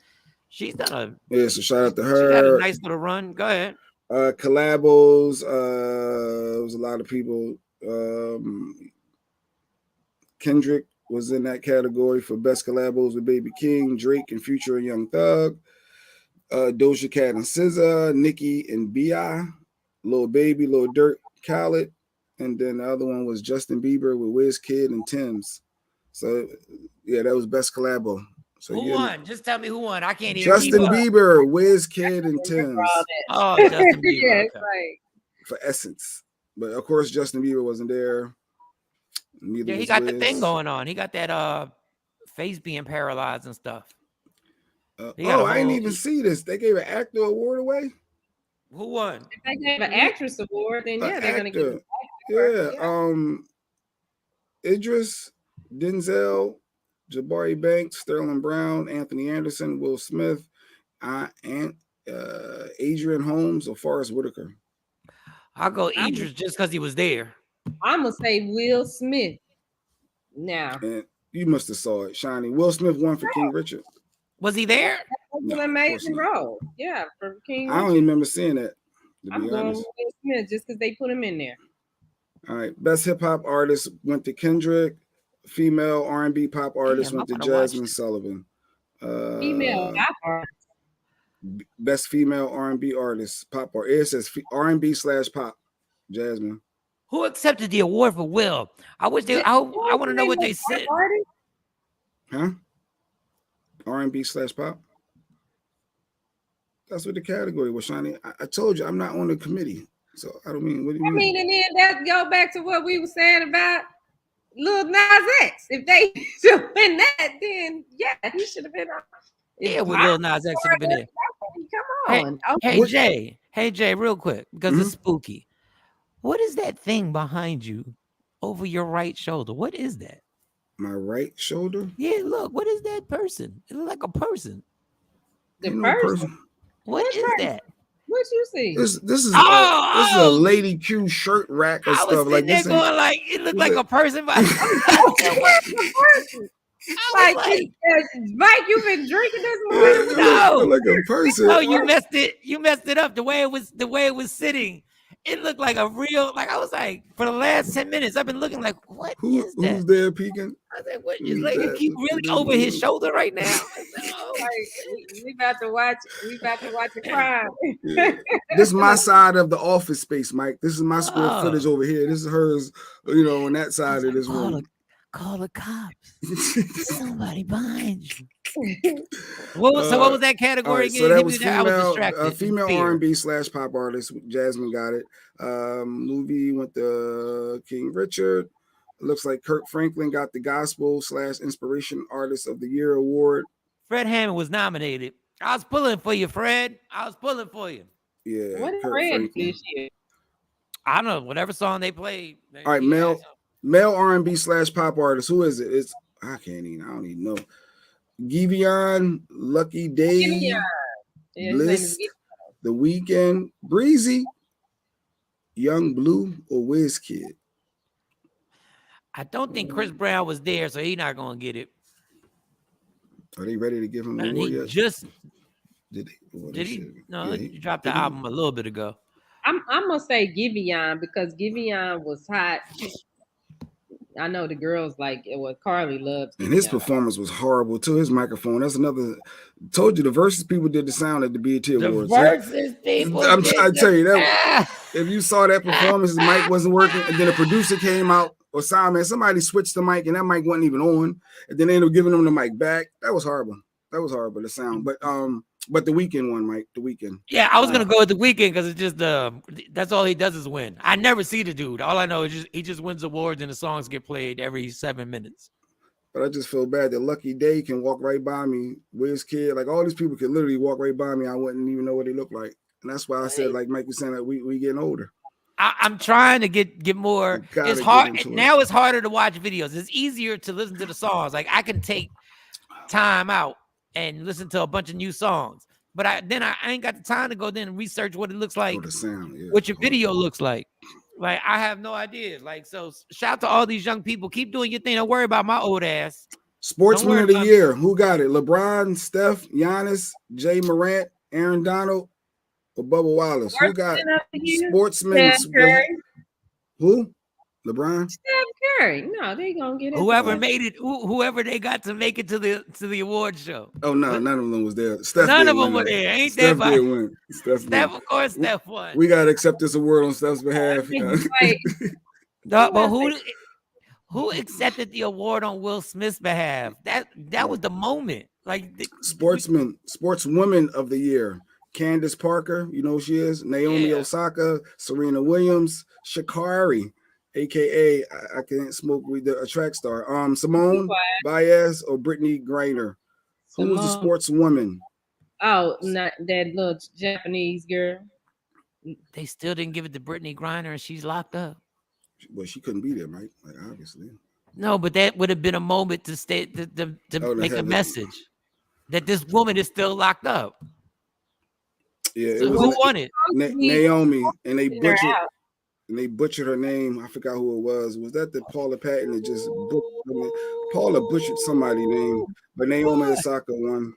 She's done so shout out to her. She got a nice little run. Go ahead. Collabos. It was a lot of people. Kendrick was in that category for best collabos with Baby King, Drake and Future and Young Thug. Doja Cat and SZA, Nicki and B.I., Lil Baby, Lil Durk, Khaled, and then the other one was Justin Bieber with Wizkid and Tim's. So yeah, that was best collabo. So who won? Just tell me who won. I can't even. Justin Bieber, Wizkid, and Tim's. Oh, Justin Bieber. Yeah, okay. right. For Essence, but of course Justin Bieber wasn't there. Neither he was got Wiz. the thing going on. He got that face being paralyzed and stuff. I didn't even see this. They gave an actor award away. Who won? If they gave an actress award, then yeah, they're gonna give. Idris, Denzel, Jabari Banks, Sterling Brown, Anthony Anderson, Will Smith, and Adrian Holmes or Forrest Whitaker. I'll go Idris just because he was there. I'm gonna say Will Smith. Now, and you must have saw it, Shiny. Will Smith won for King Richard. Was he there? That was an amazing role. Yeah, for King Richard. I don't even remember seeing that. I'm going with Will Smith just because they put him in there. All right, best hip hop artist went to Kendrick. Female R&B pop artist went to Jasmine Sullivan. Female pop artist. Best female R&B artist, pop art. It says R&B/pop. Jasmine. Who accepted the award for Will? I wish they. I want to know what they said. Huh? R&B/pop. That's what the category was, Shani. I told you I'm not on the committee, so I don't mean. What do you mean? And then that go back to what we were saying about Lil Nas X. If they should win that, then yeah, he should have been on. Yeah, with Lil Nas X should have been there. Come on. Hey Jay, real quick, because it's spooky. What is that thing behind you over your right shoulder? What is that? My right shoulder? Yeah, look, what is that person? It looks like a person. The person? What is that? What you see? This is a Lady Q shirt rack and stuff like this. Going like it looked like a person. But Mike, you've been drinking this morning. No, like a person. No, you messed it. You messed it up. The way it was sitting. It looked like a real. Like I was like, for the last 10 minutes, I've been looking like, what is that? Who's there peeking? I was like, what is Lady Q really over his shoulder right now? Like, we about to watch. We about to watch a crime. Yeah. This is my side of the office space, Mike. This is my square footage over here. This is hers. On that side of this room. Call the cops. Somebody behind you. What was that category again? So that was female R&B/pop artist. Jasmine got it. Movie went to King Richard. It looks like Kirk Franklin got the gospel/inspiration artist of the year award. Fred Hammond was nominated. I was pulling for you, Fred. I was pulling for you. Yeah. What did Fred this year? I don't know. Whatever song they played. All right, male R&B/pop artist. Who is it? I don't even know. Giveon, Lucky Day, Yeah, his name is Bliss, The Weeknd, Breezy, Young Blue, or Wizkid? I don't think Chris Brown was there, so he's not gonna get it. Are they ready to give him an And award he yet? just Did he? Well, did he? should. No, Yeah, he dropped the album a little bit ago. I'm gonna say Giveon because Giveon was hot. I know the girls like it. Was Carly loves Giveon. And his performance was horrible too. His microphone. That's another. Told you the Versus people did the sound at the BET Awards. The Versus people. I'm trying to tell you that. If you saw that performance, the mic wasn't working, and then a producer came out or sound man, somebody switched the mic, and that mic wasn't even on, and then they ended up giving them the mic back. That was horrible. The sound. But the Weeknd one, Mike. The Weeknd. Yeah, I was gonna go with the Weeknd because it's just that's all he does is win. I never see the dude. All I know is he just wins awards and the songs get played every 7 minutes. But I just feel bad that Lucky Day can walk right by me. Wizkid, like all these people can literally walk right by me. I wouldn't even know what they look like. And that's why I said, like Mike was saying, that we getting older. I'm trying to get more. It's hard now. It's harder to watch videos. It's easier to listen to the songs. Like I can take time out and listen to a bunch of new songs, but I ain't got the time to go then and research what it looks like, the sound, what your video looks like. Like I have no idea. Like so, shout out to all these young people. Keep doing your thing. Don't worry about my old ass. Sportsman of the year. Who got it? LeBron, Steph, Giannis, Jay Morant, Aaron Donald, or Bubba Wallace? Who got it? Sportsman? Who? LeBron? Steph Curry. No, they gonna get it. Whoever made it, whoever they got to make it to the award show. Oh no, none of them was there. Steph none of them were there. Ain't Steph that did win. Steph, of course, Steph won. We gotta accept this award on Steph's behalf. No, but who accepted the award on Will Smith's behalf? That was the moment. Like sportswoman of the year. Candace Parker, you know who she is? Naomi Osaka, Serena Williams, Sha'Carri, aka I Can't Smoke with a track star. Simone Biles or Brittany Griner. Who was the sportswoman? Oh, not that little Japanese girl. They still didn't give it to Brittany Griner, and she's locked up. Well, she couldn't be there, Mike. Like obviously. No, but that would have been a moment to stay to make a message that this woman is still locked up. Yeah, so who won it? Naomi, and they butchered her name. I forgot who it was. Was that the Paula Patton that just Paula butchered somebody's name? But Naomi Osaka won.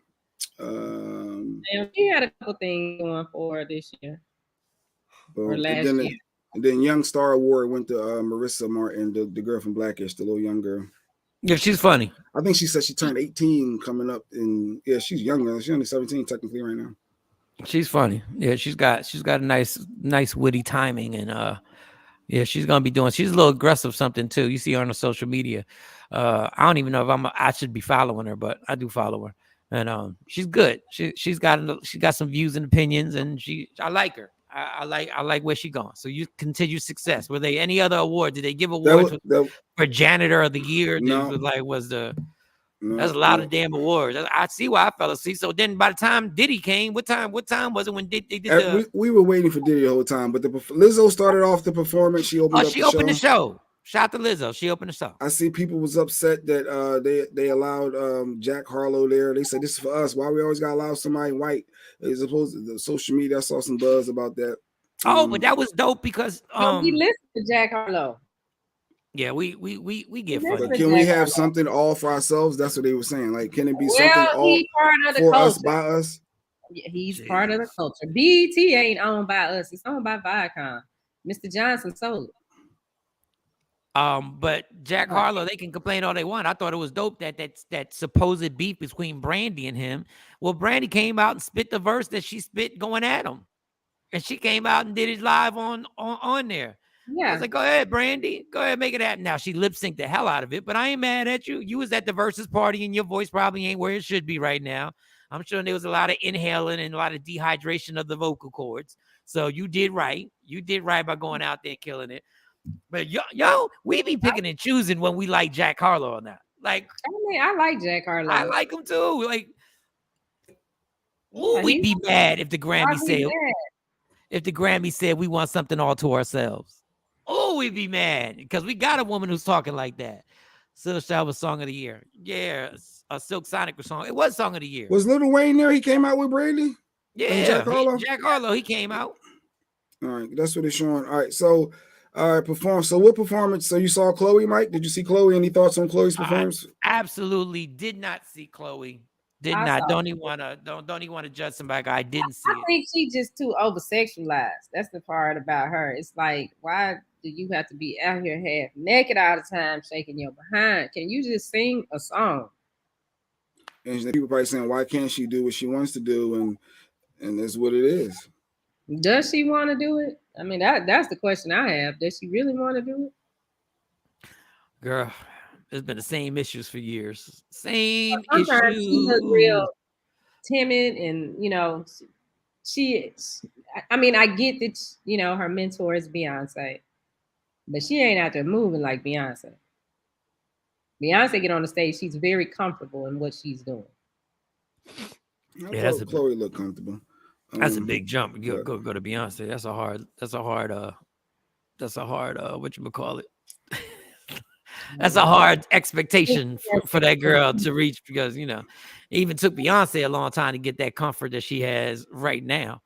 She had a couple things going for her this year or last year. And then Young Star Award went to Marissa Martin, the girl from Blackish, the little young girl. Yeah, she's funny. I think she said she turned 18 coming up, and she's younger. She's only 17 technically right now. She's funny. Yeah, she's got a nice witty timing, and she's gonna be doing. She's a little aggressive something too. You see her on the social media. I don't even know if I should be following her, but I do follow her, and she's good. She's got some views and opinions, and I like her. I like where she's going. So you continue success. Were they any other award? Did they give awards for janitor of the year? No. That's a lot of damn awards. I see why I fell asleep. So then by the time Diddy came, what time was it when they did we were waiting for Diddy the whole time, but Lizzo started off the performance. She opened the show. Shout out to Lizzo. She opened the show. I see people was upset that they allowed Jack Harlow there. They said this is for us. Why we always gotta allow somebody white? As opposed to the social media, I saw some buzz about that. But that was dope because we listened to Jack Harlow. Yeah, we get funny. But can we have something all for ourselves? That's what they were saying. Like, can it be something all for us by us? Yeah, he's part of the culture. BET ain't owned by us. It's owned by Viacom. Mr. Johnson sold it. But Jack Harlow, they can complain all they want. I thought it was dope that supposed beef between Brandy and him. Well, Brandy came out and spit the verse that she spit going at him, and she came out and did it live on there. Yeah, I was like, go ahead, Brandy, go ahead, make it happen. Now she lip synced the hell out of it, but I ain't mad at you. You was at the Versus party, and your voice probably ain't where it should be right now. I'm sure there was a lot of inhaling and a lot of dehydration of the vocal cords. So you did right. You did right by going out there and killing it. But yo, we be picking and choosing when we like Jack Harlow or not. Like, I like Jack Harlow. I like him too. Like, we'd be mad if the Grammy said we want something all to ourselves. Oh, we'd be mad because we got a woman who's talking like that. Silk Shower was Song of the Year. Yeah, a Silk Sonic was song. It was Song of the Year. Was Lil Wayne there? He came out with Brandy. Yeah, Jack Harlow. Jack Harlow, he came out. All right, that's what it's showing. All right, so perform. So what performance? So you saw Chloe, Mike? Did you see Chloe? Any thoughts on Chloe's performance? I absolutely did not see Chloe. Did I not. saw Don't even want to judge somebody. I didn't see I it. think she just too over sexualized. That's the part about her. It's like, why do you have to be out here half naked all the time, shaking your behind? Can you just sing a song? And people probably saying, why can't she do what she wants to do? And that's what it is. Does she want to do it? I mean, that's the question I have. Does she really want to do it? Girl, it's been the same issues for years. Same Sometimes issues. she looks real timid, and she. I mean, I get that her mentor is Beyonce, but she ain't out there moving like Beyonce. Beyonce get on the stage, she's very comfortable in what she's doing. I thought Chloe looked comfortable. That's a big jump. Go to Beyonce. That's a hard whatchamacallit. That's a hard expectation for that girl to reach, because it even took Beyonce a long time to get that comfort that she has right now.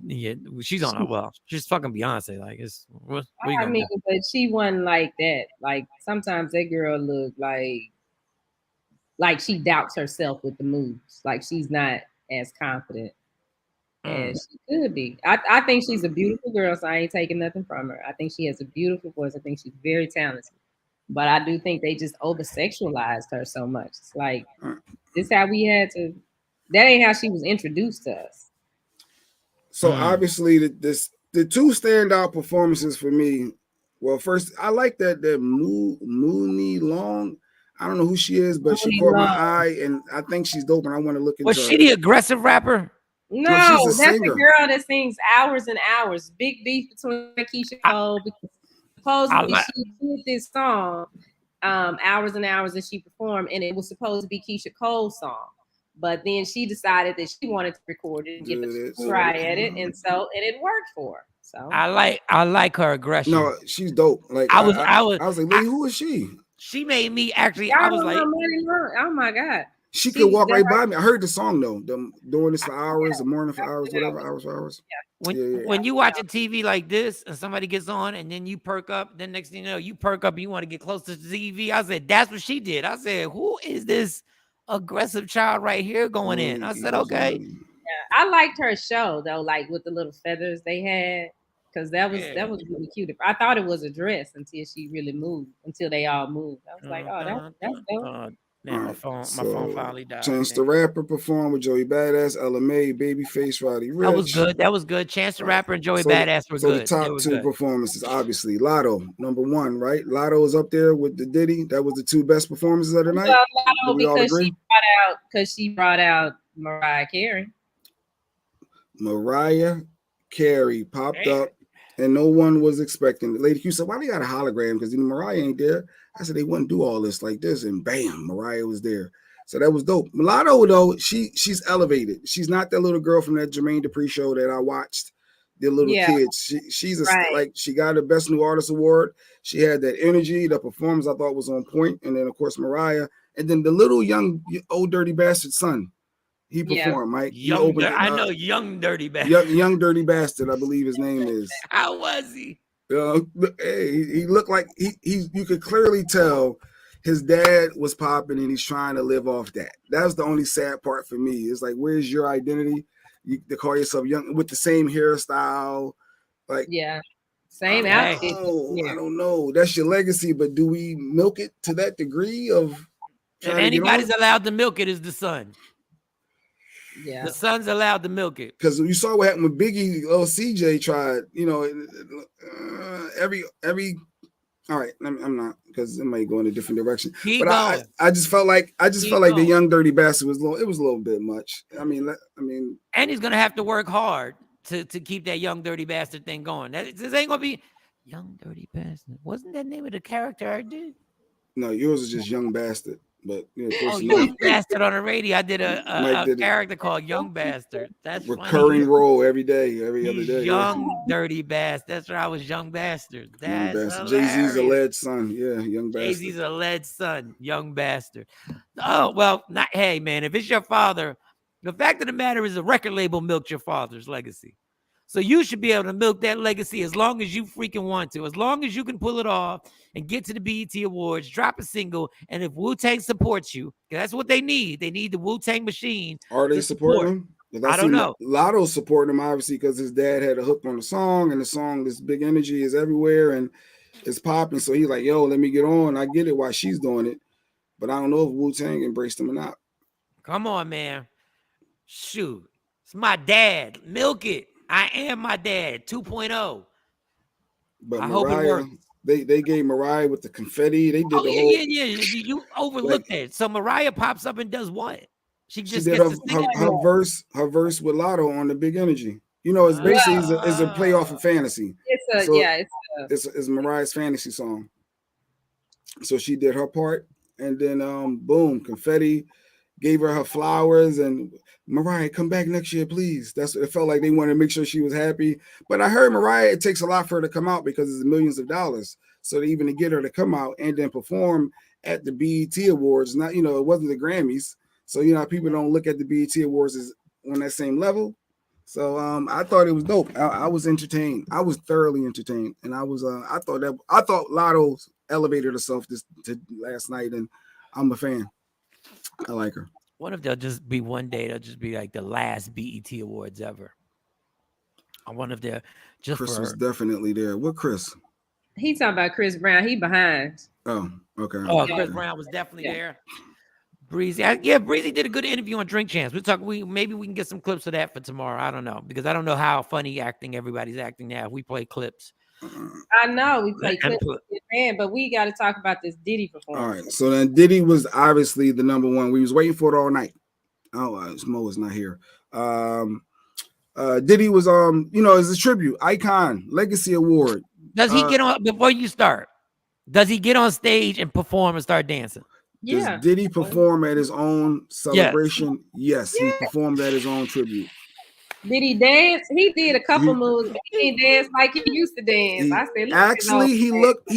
Yeah, she's fucking Beyonce. Like, it's what are you gonna do? But she wasn't like that. Like, sometimes that girl looked like she doubts herself with the moves. Like, she's not as confident as she could be. I think she's a beautiful girl, so I ain't taking nothing from her. I think she has a beautiful voice. I think she's very talented. But I do think they just over-sexualized her so much. It's like, this how we had to. That ain't how she was introduced to us. So obviously, the two standout performances for me. Well, first, I like that Mooney Long. I don't know who she is, but she caught my eye, and I think she's dope, and I want to look into her. Was she the aggressive rapper? No, that's the girl that sings hours and hours. Big beef between Keisha Cole, because supposedly she did this song, hours and hours, that she performed, and it was supposed to be Keisha Cole's song. But then she decided that she wanted to record it and give it a try at it, and it worked for her. So I like her aggression. No, she's dope. Like I was like, lady, who is she? She made me actually. I was like, oh my god. She could walk right by me. I heard the song though. Doing this for hours, the morning for hours, whatever, hours for hours. When you watch a TV like this and somebody gets on and then you perk up, then next thing you know, you perk up and you want to get close to the TV. I said, that's what she did. I said, who is this aggressive child right here going in? I said, okay. Yeah, I liked her show though, like with the little feathers they had, because that was really cute. I thought it was a dress until she really moved, until they all moved. I was like, oh, that's dope. Now my phone finally died. Chance the Rapper performed with Joey Badass, Ella May, Babyface, Roddy Ricch. That was good. Chance the Rapper and Joey Badass were good. So the top two performances, obviously, Lotto, number one, right? Lotto is up there with the Diddy. That was the two best performances of the night. Lotto, because she brought out Mariah Carey. Mariah Carey popped up, and no one was expecting it. Lady Q said, why they got a hologram? Because Mariah ain't there. I said, they wouldn't do all this like this, and bam, Mariah was there. So that was dope. Mulatto, though, she's elevated. She's not that little girl from that Jermaine Dupri show that I watched. The little kids. She's like, she got the Best New Artist Award. She had that energy. The performance I thought was on point. And then, of course, Mariah. And then the little young old dirty bastard son. He performed, Mike. Young dirty bastard. Young dirty bastard, I believe his name is. How was he? He looked like you could clearly tell his dad was popping and he's trying to live off that. That was the only sad part for me. It's like, where's your identity? You to call yourself young with the same hairstyle, like same outfit. I don't know. That's your legacy, but do we milk it to that degree of? If anybody's allowed to milk it, is the son. Yeah, the son's allowed to milk it. Because you saw what happened with Biggie. CJ tried. Every. All right, I'm not, because it might go in a different direction. I just felt like the young dirty bastard was a little bit much. I mean, and he's gonna have to work hard to keep that young dirty bastard thing going. This ain't gonna be young dirty bastard. Wasn't that name of the character I did? No, yours is just young bastard. But Young Bastard on the radio. I did a character called Young Bastard. That's recurring role every day, every other day. Young dirty bastard. That's right. I was Young Bastard. That's Jay-Z's alleged son. Yeah, Young Bastard. Jay-Z's alleged son, Young Bastard. Oh well, hey man, if it's your father The fact of the matter is, the record label milked your father's legacy. So you should be able to milk that legacy as long as you freaking want to. As long as you can pull it off and get to the BET Awards, drop a single, and if Wu-Tang supports you, because that's what they need. They need the Wu-Tang machine. Are they supporting him? I don't know. Lotto's supporting him, obviously, because his dad had a hook on the song, and the song, this Big Energy, is everywhere, and it's popping. So he's like, yo, let me get on. I get it why she's doing it. But I don't know if Wu-Tang embraced him or not. Come on, man. Shoot. It's my dad. Milk it. I am my dad 2.0. But I Mariah, hope it works. They gave Mariah with the confetti. They did the whole. Yeah. You overlooked that. So Mariah pops up and does what? She did gets to sing her verse with Lotto on the Big Energy. You know, it's basically is a play off of Fantasy. It's Mariah's Fantasy song. So she did her part, and then boom, confetti, gave her flowers, and Mariah, come back next year, please. That's what it felt like. They wanted to make sure she was happy. But I heard Mariah, it takes a lot for her to come out because it's millions of dollars. So even to get her to come out and then perform at the BET Awards, not, it wasn't the Grammys. So, people don't look at the BET Awards as on that same level. So I thought it was dope. I was entertained. I was thoroughly entertained. And I thought Lotto elevated herself last night, and I'm a fan. I like her. What if they'll just be like the last BET Awards ever? I wonder if they're just Chris was definitely there. What Chris? He talking about Chris Brown. He behind. Oh, okay. Oh, Chris Brown was definitely there. Breezy, Breezy did a good interview on Drink Champs. Maybe we can get some clips of that for tomorrow. I don't know, because I don't know how funny everybody's acting now. We play clips. I know we play clips, but we got to talk about this Diddy performance. All right, so then Diddy was obviously the number one. We was waiting for it all night. Oh, Mo is not here. Diddy was as a tribute, Icon, Legacy Award. Does he get on before you start? Does he get on stage and perform and start dancing? Does Diddy perform at his own celebration? Yes, he performed at his own tribute. Did he dance? He did a couple moves, but he didn't dance like he used to dance. I said, actually, he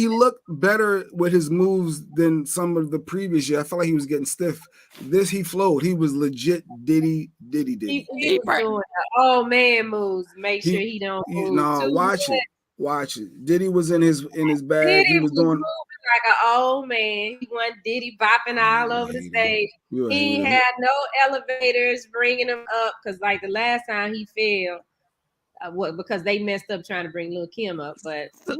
looked better with his moves than some of the previous year. I felt like he was getting stiff. This he flowed. He was legit Diddy. He was doing the old man moves. Make sure he don't move. No, watch it. Diddy was in his bag. He was doing like an old man. He wasn't Diddy bopping all over the stage. He had no elevators bringing him up because, like, the last time he fell, because they messed up trying to bring Lil' Kim up. But he's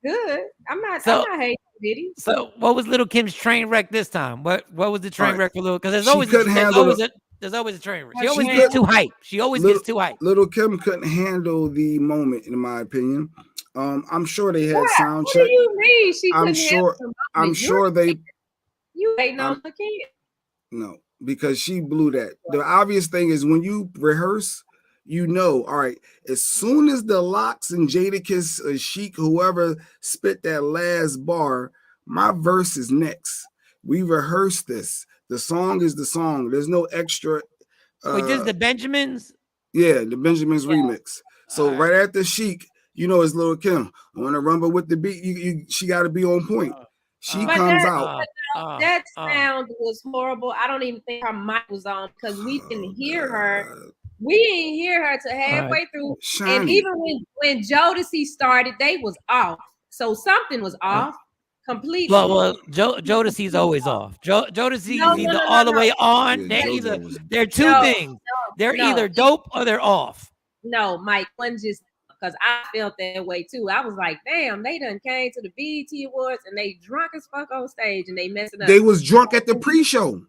good. I'm not hating Diddy. So, what was Lil' Kim's train wreck this time? What was the train wreck for Lil'? Because there's always a train wreck. She always gets too hyped. She always gets too hyped. Lil' Kim couldn't handle the moment, in my opinion. I'm sure they had sound check. What do you mean? I'm sure they. You ain't no Lil' Kim. No, because she blew that. The obvious thing is when you rehearse, all right, as soon as the Locks and Jadakiss or Sheik, whoever spit that last bar, my verse is next. We rehearsed this. The song is the song. There's no extra. Wait, this is the Benjamins? Yeah, the Benjamins remix. So right after Sheik, it's Lil' Kim. I want to rumble with the beat. She got to be on point. She comes out. That sound was horrible. I don't even think her mic was on because we didn't hear her. We didn't hear her to halfway through. Shiny. And even when Jodeci started, they was off. So something was off completely. Well, Jodeci's always off. Jodeci's either all the way on. They're two things. They're either dope or they're off. No, Mike, one just because I felt that way too. I was like, damn, they done came to the BET Awards and they drunk as fuck on stage and they messing up. They was drunk at the pre-show.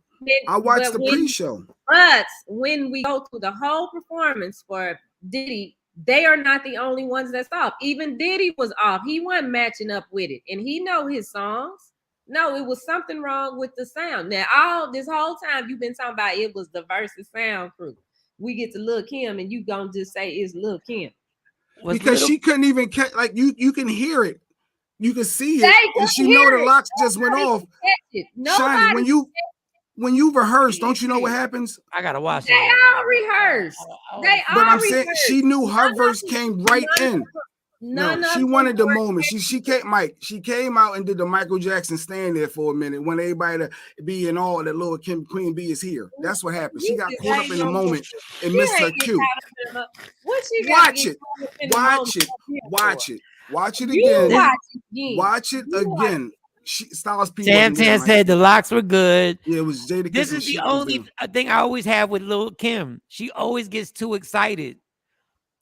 I watched the pre-show. But when we go through the whole performance for Diddy, they are not the only ones that's off. Even Diddy was off. He wasn't matching up with it. And he know his songs. No, it was something wrong with the sound. Now, this whole time you've been talking about it was the Versus sound crew. We get to Lil' Kim and you gonna just say it's Lil' Kim. Because she couldn't even catch, like you can hear it, you can see it, and she know the Locks just went off. Shiny, when you rehearse, don't you know what happens? I gotta watch it. They all rehearse. But I'm saying she knew her verse came right in. She wanted the moment. She came, Mike. She came out and did the Michael Jackson stand there for a minute when everybody to be in all that little Queen Bee is here. That's what happened. She got caught up in the moment and missed her cue. Watch it. Watch it. Watch it. Watch it again. Watch it again. Styles P. Tam said the locks were good. Yeah, it was Jada. This is the only thing I always have with Lil' Kim. She always gets too excited.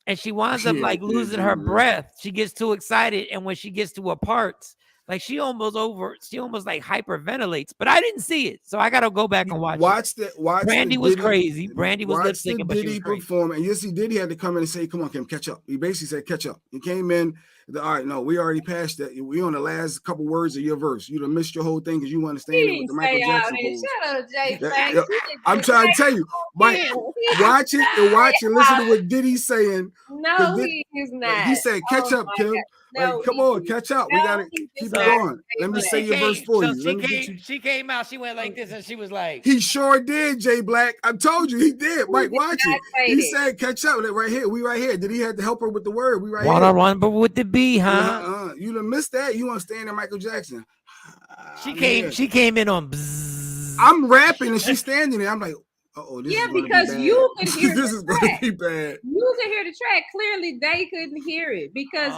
And she winds up like losing her breath. She gets too excited. And when she gets to her parts, like she almost like hyperventilates. But I didn't see it. So I gotta go back and watch it. Brandy was crazy. Brandy was lip syncing, but she was crazy. Perform, and you see Diddy had to come in and say, come on, Kim, catch up. He basically said, catch up. He came in, all right, no, we already passed that. We on the last couple words of your verse. You done missed your whole thing because you understand it with the Michael Jackson. Shut up, Jay. I'm trying to tell you, Mike, watch it and watch and listen to what Diddy's saying. No, he is not. He said, catch up, Kim. No, come on, catch up. We gotta keep it going. Let me say your verse for you. She came out, she went like this, and she was like, he sure did, Jay Black. I told you he did. Mike, watch it. He said, catch up. Right here. We right here. Did he have to help her with the word? We right here. One-on-one, but with the B, huh? You done missed that. You want to stand in Michael Jackson. She came in on bzzz. I'm rapping and she's standing there. I'm like, this is because you could hear this is going to be bad. You could hear the track. Clearly, they couldn't hear it because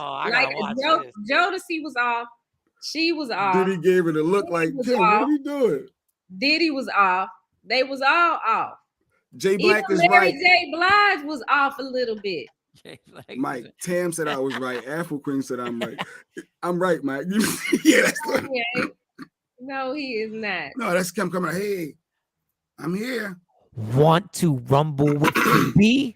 Jodeci was off. She was off. Diddy gave her the look like, Kim, what are we doing? Diddy was off. They was all off. Jay Black Even is Mary right. J. Blige was off a little bit. Mike, Tam said I was right. Afro Queen said I'm right. I'm right, Mike. Yeah, that's good. No, he is not. No, that's Kim coming out. Hey, I'm here. Want to rumble with me?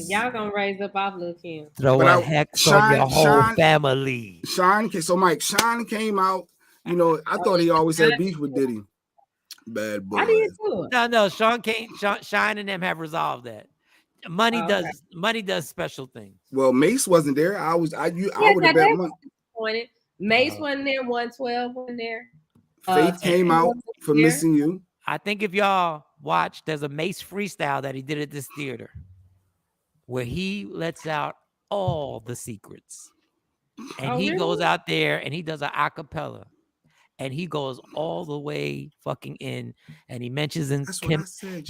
Y'all gonna raise up off Lil' Kim. Throw a hex on your whole family. So Mike, Shawn came out. You know, I thought he always had beef with Diddy. Bad boy. I did too. No, Shawn and them have resolved that. Money does special things. Well, Mace wasn't there. I would have bet money. Mace wasn't there. 112 wasn't there. Faith came out for Missing You. I think if y'all watch, there's a Mace freestyle that he did at this theater where he lets out all the secrets. And he goes out there and he does an acapella. And he goes all the way fucking in. And he mentions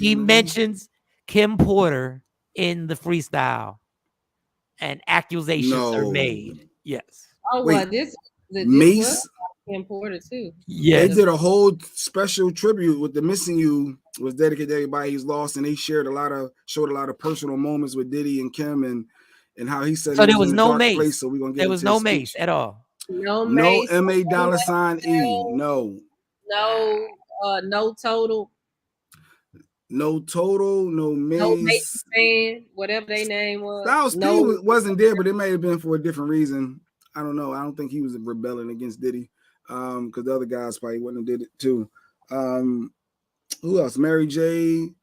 mentions Kim Porter in the freestyle. And accusations are made. Yes. Oh, well, this Mace Kim Porter too. Yeah, they did a whole special tribute with the Missing You. It was dedicated to everybody he's lost, and they showed a lot of personal moments with Diddy and Kim and how he said. So there was no Mace. Place, so we're gonna get there was no Mace at all. No Mace. No M.A. $E. No. No Total. No Total. No Mace. No Mace fan. Whatever their name was. Styles P wasn't there, but it may have been for a different reason. I don't know. I don't think he was rebelling against Diddy. Because the other guys probably wouldn't have did it too. Who else? Mary J.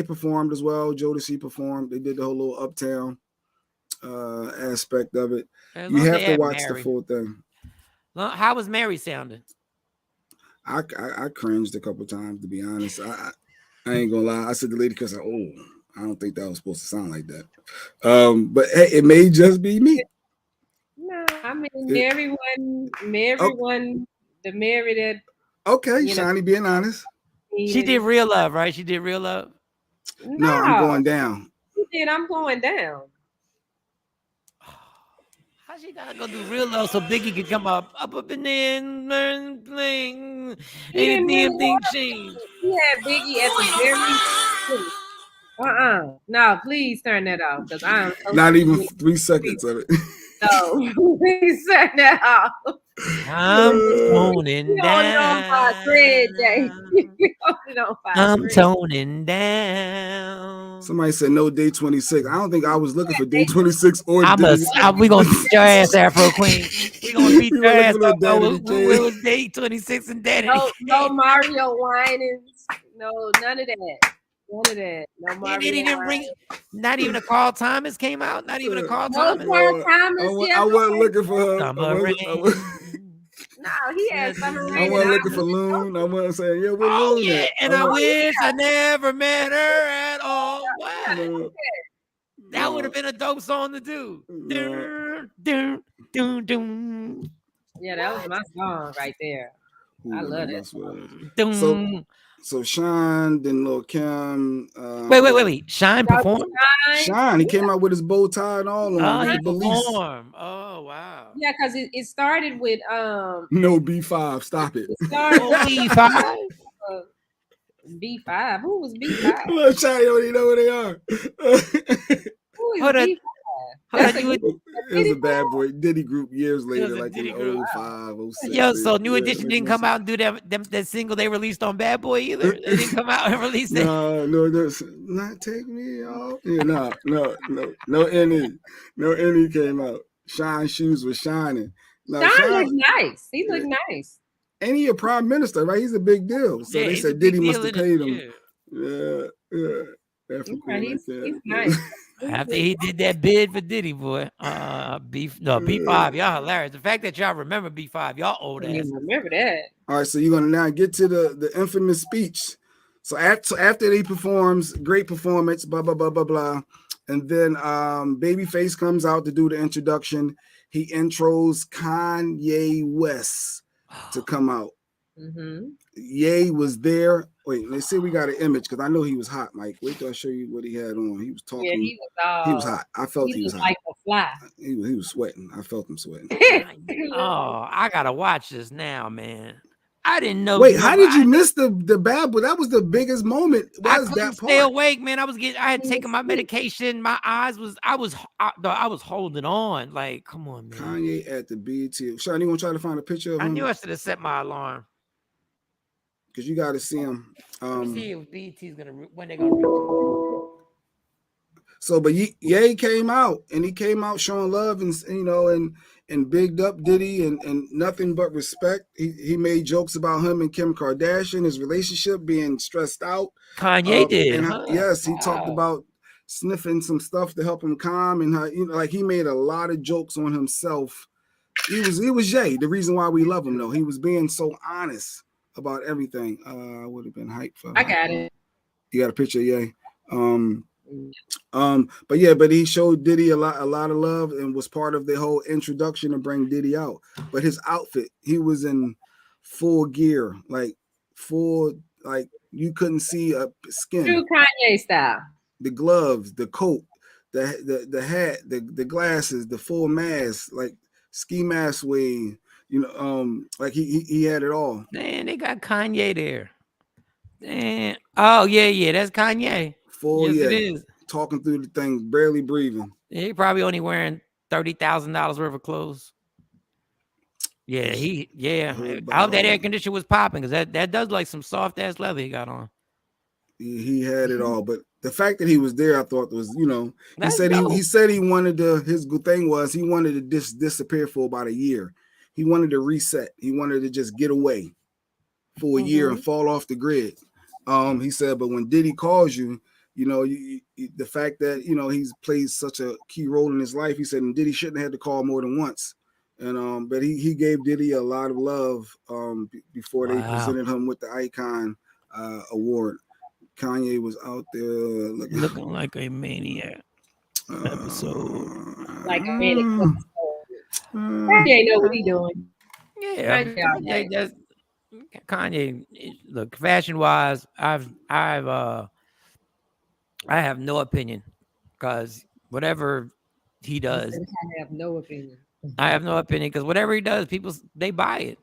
performed as well. Jodeci performed. They did the whole little Uptown aspect of it. You have to watch the full thing. Well, how was Mary sounding? I cringed a couple times, to be honest. I ain't gonna lie. I said to the lady because I don't think that was supposed to sound like that. But hey, it may just be me. No, I mean Mary, the Mary that. Okay, Shawnee being honest. She did Real Love, right? She did Real Love. No, I'm going down. She did I'm Going Down. How she gotta go do Real Love so Biggie could come up in there and playing anything changed? He had Biggie at the very. No, please turn that off because I'm not even 3 seconds of it. No, please turn that off. I'm toning down. I'm toning down. Somebody said no day 26. I don't think I was looking for day 26 or we gonna beat your ass, Afro Queen. We gonna beat your ass. It was day 26 and daddy. No Mario Winans. No, none of that. None of that. No Mario. He didn't bring. Not even a Carl Thomas came out. Not even a Carl Thomas. Carl Thomas. I wasn't looking for her. No, he had Summer Rain. I wasn't looking for Loon. I wasn't saying, yeah, we're Loon. Yeah, and I wish I never met her at all. Wow. That would have been a dope song to do. Dun, dun, dun, dun. Yeah, that was my song right there. I love it. Dun. So Shawn, then Lil Kim. Wait. Shine performed? Shawn, he came out with his bow tie and all on. He performed. Oh, wow. Yeah, because it started with no B5. Stop it. B5. B5. Who was B5? Look, Shawn, you don't even know who they are. Who is Hold on. B5? It was a Bad Boy Diddy group years later, like in 05, 06. Yo, so New Edition didn't come out and do that single they released on Bad Boy either. They didn't come out and release it. No, there's not take me off. Yeah, no any came out. Shawn's shoes were shining. Shawn looked nice. He looked nice. And he a prime minister, right? He's a big deal. So they said Diddy must have paid him. Yeah. He's nice. After he did that bid for Diddy, boy. B5, y'all hilarious. The fact that y'all remember B5, y'all old ass. Remember that. All right, so you're gonna now get to the infamous speech. So after he performs, great performance, blah blah blah blah blah, and then Babyface comes out to do the introduction. He intros Kanye West to come out. Ye was there. Wait, let's see. We got an image because I know he was hot, Mike. Wait till I show you what he had on. He was talking. Yeah, he was hot. I felt he was hot. Like a fly. He was sweating. I felt him sweating. Oh, I gotta watch this now, man. I didn't know. Wait, how did you miss the Bad Boy? That was the biggest moment. I couldn't stay awake, man. I had taken my medication. My eyes I was holding on. Like, come on, man. Kanye at the BET. Shawn, you want to try to find a picture of him? I knew I should have set my alarm. Because you got to see him. See if BET's when they're gonna reach. So, but Ye came out, and he came out showing love, and bigged up Diddy, and nothing but respect. He made jokes about him and Kim Kardashian, his relationship being stressed out. Kanye did. Yes, he talked about sniffing some stuff to help him calm, and how he made a lot of jokes on himself. He was Ye. The reason why we love him, though, he was being so honest about everything. I would have been hyped for. I got it. You got a picture of Ye. But he showed Diddy a lot of love and was part of the whole introduction to bring Diddy out. But his outfit, he was in full gear, like you couldn't see a skin. True Kanye style. The gloves, the coat, the hat, the glasses, the full mask, like ski mask way. Like he had it all. Man, they got Kanye there. Man. Oh yeah, that's Kanye. Full, yes, it is. Talking through the thing, barely breathing. Yeah, he probably only wearing $30,000 worth of clothes. Yeah, I hope that air conditioner was popping because that does like some soft ass leather he got on. He had it all, but the fact that he was there, I thought was, That's he said he wanted to. His good thing was he wanted to disappear for about a year. He wanted to reset. He wanted to just get away for a year and fall off the grid. He said, but when Diddy calls you, the fact that he's played such a key role in his life, he said, and Diddy shouldn't have had to call more than once. And but he gave Diddy a lot of love before they presented him with the Icon award. Kanye was out there looking like a maniac. Episode like a maniac. Kanye know what he doing. Yeah, Kanye. Look, fashion wise, I have no opinion because whatever he does, I have no opinion. I have no opinion because whatever he does, people they buy it.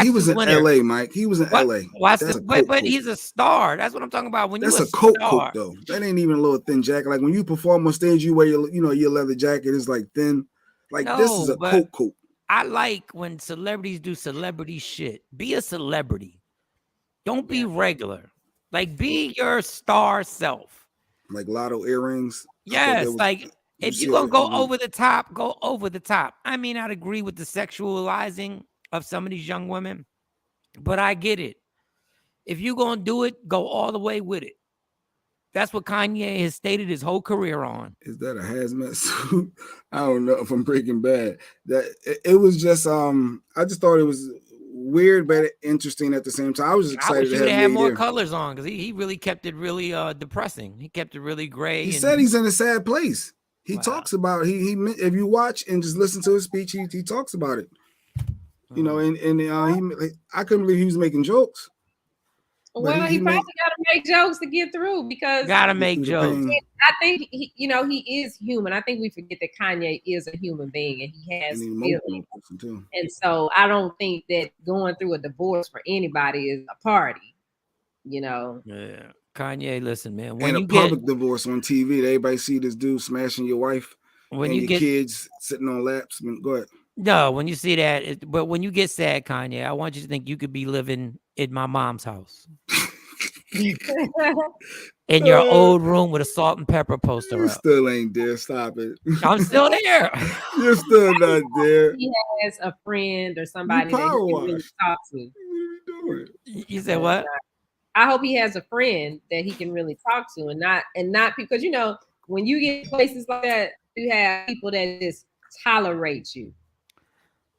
He was in LA, Mike. He was in LA. But he's a star. That's what I'm talking about. When that's you a coat though. That ain't even a little thin jacket. Like when you perform on stage, you wear your leather jacket is like thin. Like this is a coat. I like when celebrities do celebrity shit. Be a celebrity. Don't be regular. Like be your star self. Like lotto earrings. Yes, like if you're gonna go over the top, go over the top. I mean, I'd agree with the sexualizing of some of these young women, but I get it. If you're gonna do it, go all the way with it. That's what Kanye has stated his whole career on. Is that a hazmat suit? I don't know if I'm Breaking Bad. That it was just I just thought it was weird but interesting at the same time. I was excited to have more colors on because he really kept it really depressing. He kept it really gray. He said he's in a sad place. He talks about he if you watch and just listen to his speech, he talks about it. You know, and I couldn't believe he was making jokes. Well, he probably got to make jokes to get through because gotta make jokes. I think he is human. I think we forget that Kanye is a human being and he has feelings. And so I don't think that going through a divorce for anybody is a party. You know. Yeah, Kanye, listen, man. When you public divorce on TV, everybody see this dude smashing your wife and your kids sitting on laps. Go ahead. No, when you see that, but when you get sad, Kanye, I want you to think you could be living in my mom's house. In your old room with a salt and pepper poster. You still ain't there. Stop it. I'm still there. You're still not there. He has a friend or somebody that he can really talk to. What are you doing? You said what? I hope he has a friend that he can really talk to and not because when you get places like that, you have people that just tolerate you.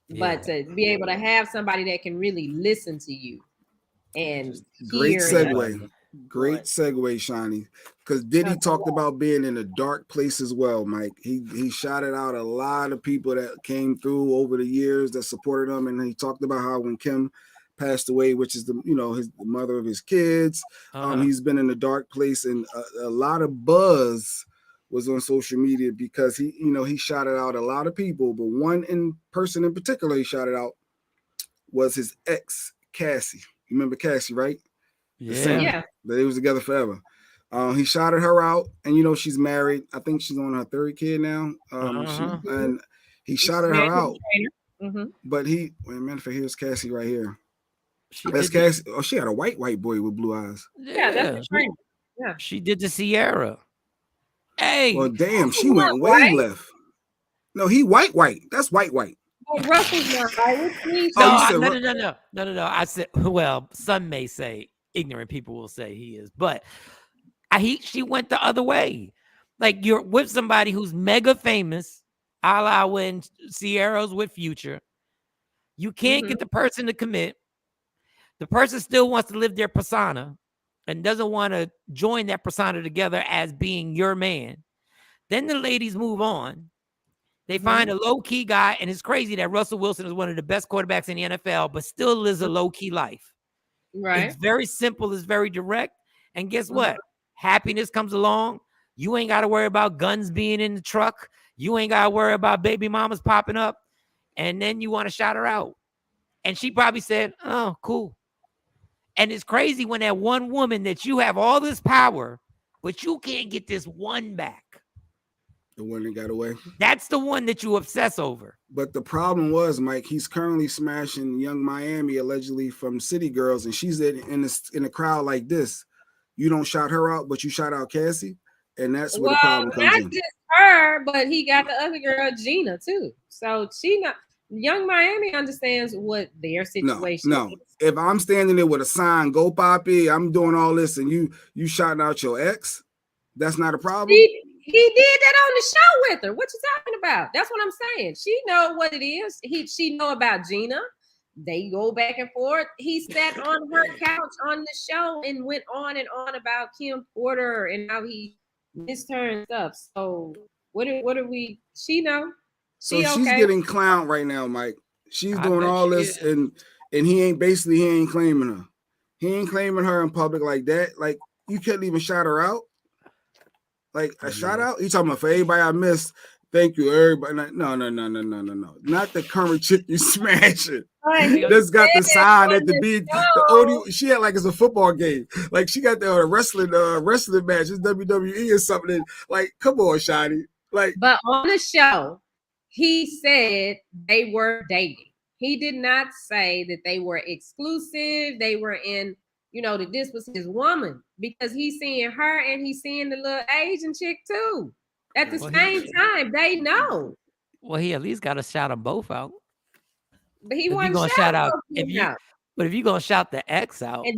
Yeah. But to be able to have somebody that can really listen to you and great segue. Great segue, Shawnee. Because Diddy talked about being in a dark place as well, Mike. He shouted out a lot of people that came through over the years that supported him, and he talked about how when Kim passed away, which is the mother of his kids, he's been in a dark place, and a lot of buzz was on social media because he shouted out a lot of people, but one person in particular he shouted out was his ex, Cassie. You remember Cassie, right? Yeah. They was together forever. He shouted her out, and she's married. I think she's on her third kid now. And he shouted her out. But wait a minute, here's Cassie right here. That's Cassie. Oh, she had a white boy with blue eyes. Yeah, that's the trainer. Yeah, she did the Sierra. Hey, well, damn, she went way left. No, he white. That's white. Oh, Russell's not white. No. I said, well, some may say, ignorant people will say he is, but she went the other way. Like, you're with somebody who's mega famous, a la when Sierra's with Future. You can't get the person to commit. The person still wants to live their persona and doesn't want to join that persona together as being your man. Then the ladies move on. They find a low-key guy, and it's crazy that Russell Wilson is one of the best quarterbacks in the NFL, but still lives a low-key life. Right. It's very simple. It's very direct. And guess what? Happiness comes along. You ain't got to worry about guns being in the truck. You ain't got to worry about baby mamas popping up. And then you want to shout her out. And she probably said, oh, cool. And it's crazy when that one woman that you have all this power, but you can't get this one back. The one that got away. That's the one that you obsess over. But the problem was, Mike, he's currently smashing Young Miami, allegedly from City Girls, and she's in a crowd like this. You don't shout her out, but you shout out Cassie, and that's where the problem comes in. Not just her, but he got the other girl, Gina, too. So Young Miami understands what their situation is. If I'm standing there with a sign, "Go Poppy," I'm doing all this, and you shouting out your ex, that's not a problem. He did that on the show with her. What you talking about? That's what I'm saying. She know what it is. She know about Gina. They go back and forth. He sat on her couch on the show and went on and on about Kim Porter and how he missed her and stuff. So what are we? She know. So she's getting clowned right now, Mike. She's doing all this, and he ain't claiming her. He ain't claiming her in public like that. Like, you couldn't even shout her out. Like a shout out? You talking about for everybody I missed? Thank you, everybody. No. Not the current chick you smashing. That's got the sign at the beat. She had like it's a football game. Like she got the wrestling match. It's WWE or something. Like, come on, Shotty. Like, but on the show, he said they were dating. He did not say that they were exclusive. They were in, that this was his woman, because he's seeing her and he's seeing the little Asian chick too. At the same time, they know. Well, he at least got to shout them both out. But he wasn't going to shout out. But if you're going to shout the ex out. And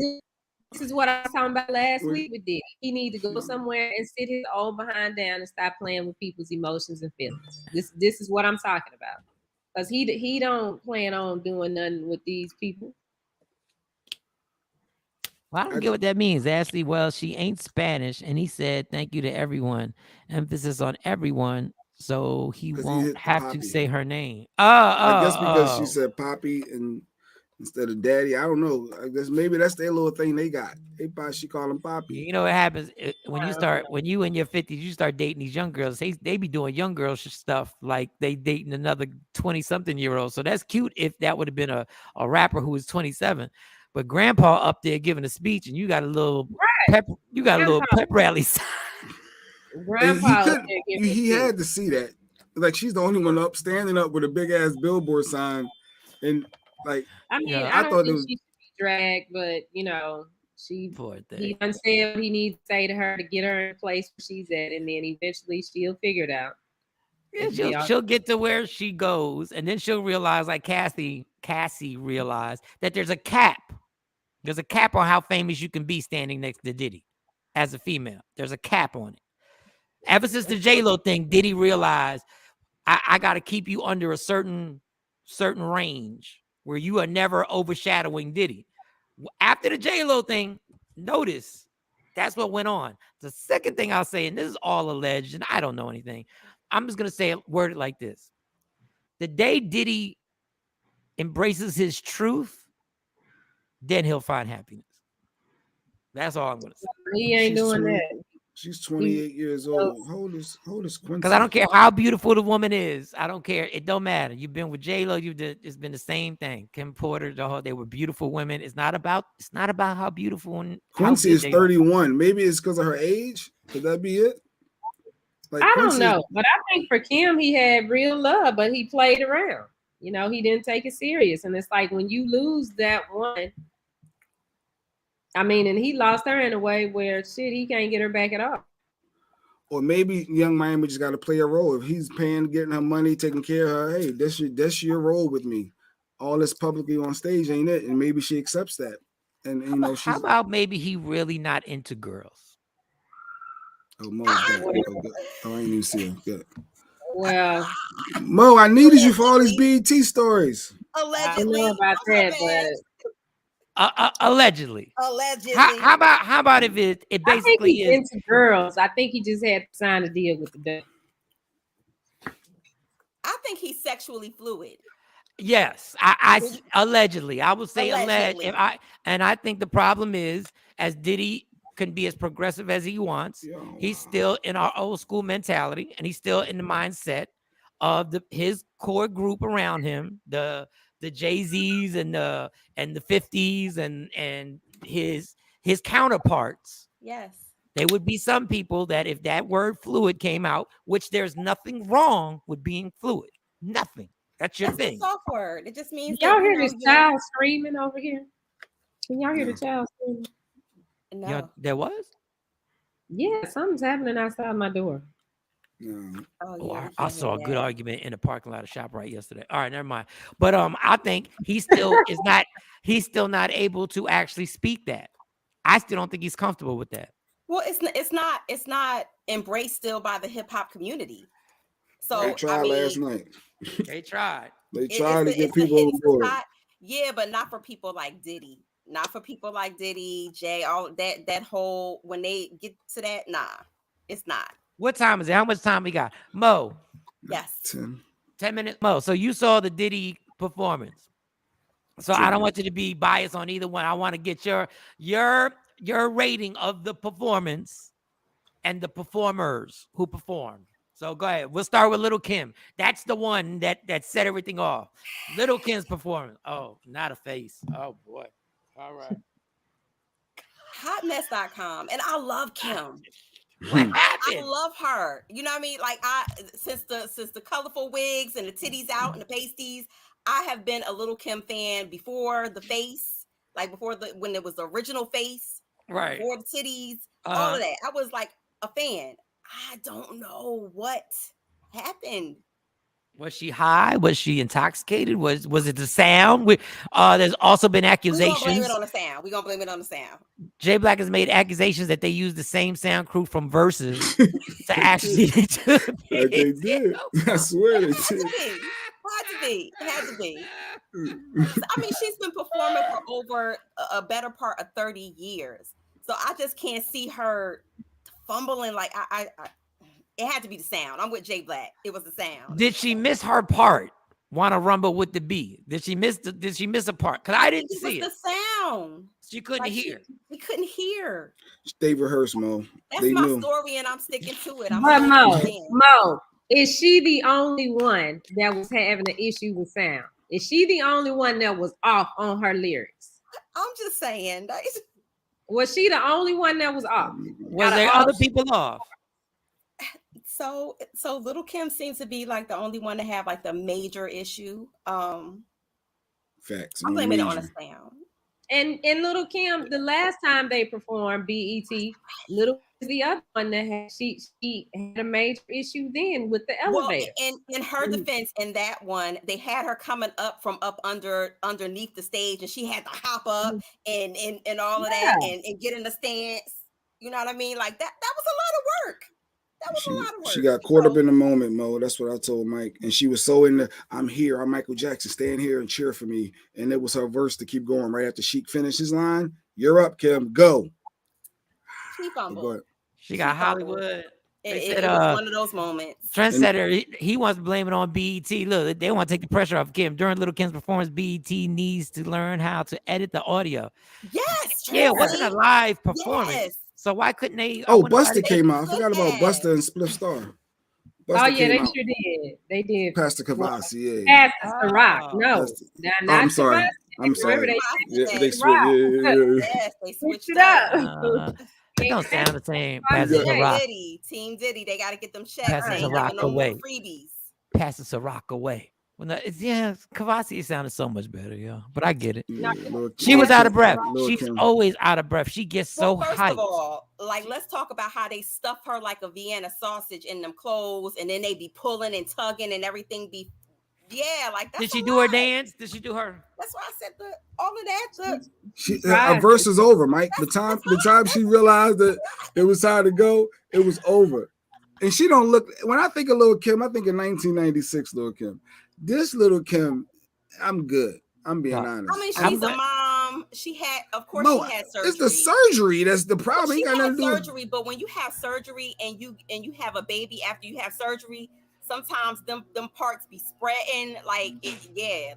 this is what I was talking about last week with Diddy. He need to go somewhere and sit his old behind down and stop playing with people's emotions and feelings. This is what I'm talking about. Because he don't plan on doing nothing with these people. Well, I don't get what that means, Ashley. Well, she ain't Spanish. And he said, thank you to everyone. Emphasis on everyone. so he 'Cause he won't hit have to Poppy. say her name. I guess because she said Poppy and instead of Daddy. I don't know. I guess maybe that's their little thing they got. She call him Poppy. You know what happens when you in your 50s, you start dating these young girls. They be doing young girl stuff like they dating another 20-something-year-old. So that's cute if that would have been a rapper who was 27. But grandpa up there giving a speech and you got a little pep rally. Grandpa, he had to see that. Like she's the only one up standing up with a big ass billboard sign, and like I mean, I don't think she should be dragged, but he done said what he needs to say to her to get her in the place where she's at, and then eventually she'll figure it out. Yeah, she'll get to where she goes, and then she'll realize, like Cassie realized, that there's a cap. There's a cap on how famous you can be standing next to Diddy as a female. There's a cap on it. Ever since the J-Lo thing, Diddy realized I got to keep you under a certain range where you are never overshadowing Diddy. After the J-Lo thing, notice that's what went on. The second thing I'll say, and this is all alleged, and I don't know anything. I'm just going to say it worded like this. The day Diddy embraces his truth, then he'll find happiness. That's all I'm going to say. He ain't doing that. She's 28 years old. Hold this Quincy. Because I don't care how beautiful the woman is. I don't care. It don't matter. You've been with J-Lo. It's been the same thing. Kim Porter, they were beautiful women. It's not about how beautiful. And Quincy is 31. Maybe it's because of her age. Could that be it? Like I don't know. But I think for Kim, he had real love, but he played around. He didn't take it serious. And it's like when you lose that one, I mean, and he lost her in a way where he can't get her back at all. Or maybe Young Miami just got to play a role. If he's paying, getting her money, taking care of her, hey, that's your role with me. All this publicly on stage, ain't it? And maybe she accepts that. And how about maybe he really not into girls? Oh, Mo's back. Oh, I ain't even see him. Good. Well, Mo, I needed you for all these BET stories. Allegedly, I don't know about that, but. Allegedly. How about if it basically I think he's is into girls? I think he just had to sign a deal with the dude. I think he's sexually fluid. Yes, I allegedly. I would say allegedly. And I think the problem is, as Diddy can be as progressive as he wants, he's still in our old school mentality, and he's still in the mindset of his core group around him, the Jay-Z's and the 50s and his counterparts. Yes. There would be some people that if that word fluid came out, which there's nothing wrong with being fluid. Nothing. That's your thing. A soft word. It just means y'all hear this child screaming over here? Can y'all hear the child screaming? No. Yeah, there was? Yeah, something's happening outside my door. No. I saw a good argument in the parking lot of ShopRite yesterday. All right, never mind. But I think he still he's still not able to actually speak that. I still don't think he's comfortable with that. Well, it's not embraced still by the hip hop community. So they tried last night. They tried. They tried to get people on board. Yeah, but not for people like Diddy. Not for people like Diddy, Jay, all that whole, when they get to that, nah, it's not. What time is it? How much time we got? Mo. Yes. 10 minutes. Mo. So you saw the Diddy performance. So I don't want you to be biased on either one. I want to get your rating of the performance and the performers who performed. So go ahead. We'll start with Little Kim. That's the one that set everything off. Little Kim's performance. Oh, not a face. Oh boy. All right. Hotmess.com. And I love Kim. What happened? I love her. You know what I mean? Like since the colorful wigs and the titties out and the pasties, I have been a Little Kim fan before the face, like when it was the original face, right? Before the titties, all of that. I was like a fan. I don't know what happened. Was she high? Was she intoxicated? Was it the sound? There's also been accusations. We're gonna blame it on the sound. We're gonna blame it on the sound. Jay Black has made accusations that they used the same sound crew from Versus to actually. They did. I swear they did. It had to be. I mean, she's been performing for over a better part of 30 years. So I just can't see her fumbling. Like It had to be the sound. I'm with Jay Black. It was the sound. Did she miss her part? Wanna rumble with the B? Did she miss a part? Because I didn't see it. The sound. She couldn't hear. She couldn't hear. They rehearsed, Mo. That's my story, and I'm sticking to it. But Mo, is she the only one that was having an issue with sound? Is she the only one that was off on her lyrics? I'm just saying. Was she the only one that was off? Was there other people off? So Little Kim seems to be like the only one to have like the major issue. Facts. I'm blaming it on a sound. And Little Kim, the last time they performed BET, Little was the other one that had she had a major issue then with the elevator. Well, in her defense, in that one, they had her coming up from underneath the stage, and she had to hop up and all of that and get in the stance. You know what I mean? Like that was a lot of work. That was a lot of work. She got caught up in the moment, Mo. That's what I told Mike. And she was so in the, I'm here, I'm Michael Jackson, stand here and cheer for me. And it was her verse to keep going right after Sheik finished his line. You're up, Kim. Go. She fumbled. She got Hollywood. It was one of those moments. Trendsetter, he wants to blame it on BET. Look, they want to take the pressure off Kim. During Little Kim's performance, BET needs to learn how to edit the audio. Yes. Yeah, it wasn't a live performance. Yes. So why couldn't they? Oh, Buster came out. I forgot about Buster and Spliff Star. Buster they sure did. They did. Pastor Kavasi, yeah. Pastor Ciroc. No. I'm sorry. I'm sorry. They switched it up. They don't sound the same. Pastor Ciroc. Team Diddy. They got to get them checks. Pastor Ciroc away. Freebies. Pastor Ciroc away. Well, no, Kavasi sounded so much better, yo. But I get it. She was out of breath. She's always out of breath. She gets so hyped. First of all, like, let's talk about how they stuff her like a Vienna sausage in them clothes, and then they be pulling and tugging and everything be, like that's. Did she do her dance? Did she do her? That's why I said all of that. Her verse is over, Mike. The time she realized that it was time to go, it was over. And she don't look. When I think of Lil' Kim, I think of 1996 Lil' Kim. This Little Kim, I'm good. I'm being honest. I mean, she's a mom. She had, of course, she had surgery. It's the surgery that's the problem. She had surgery, but when you have surgery and you have a baby after you have surgery, sometimes them parts be spreading like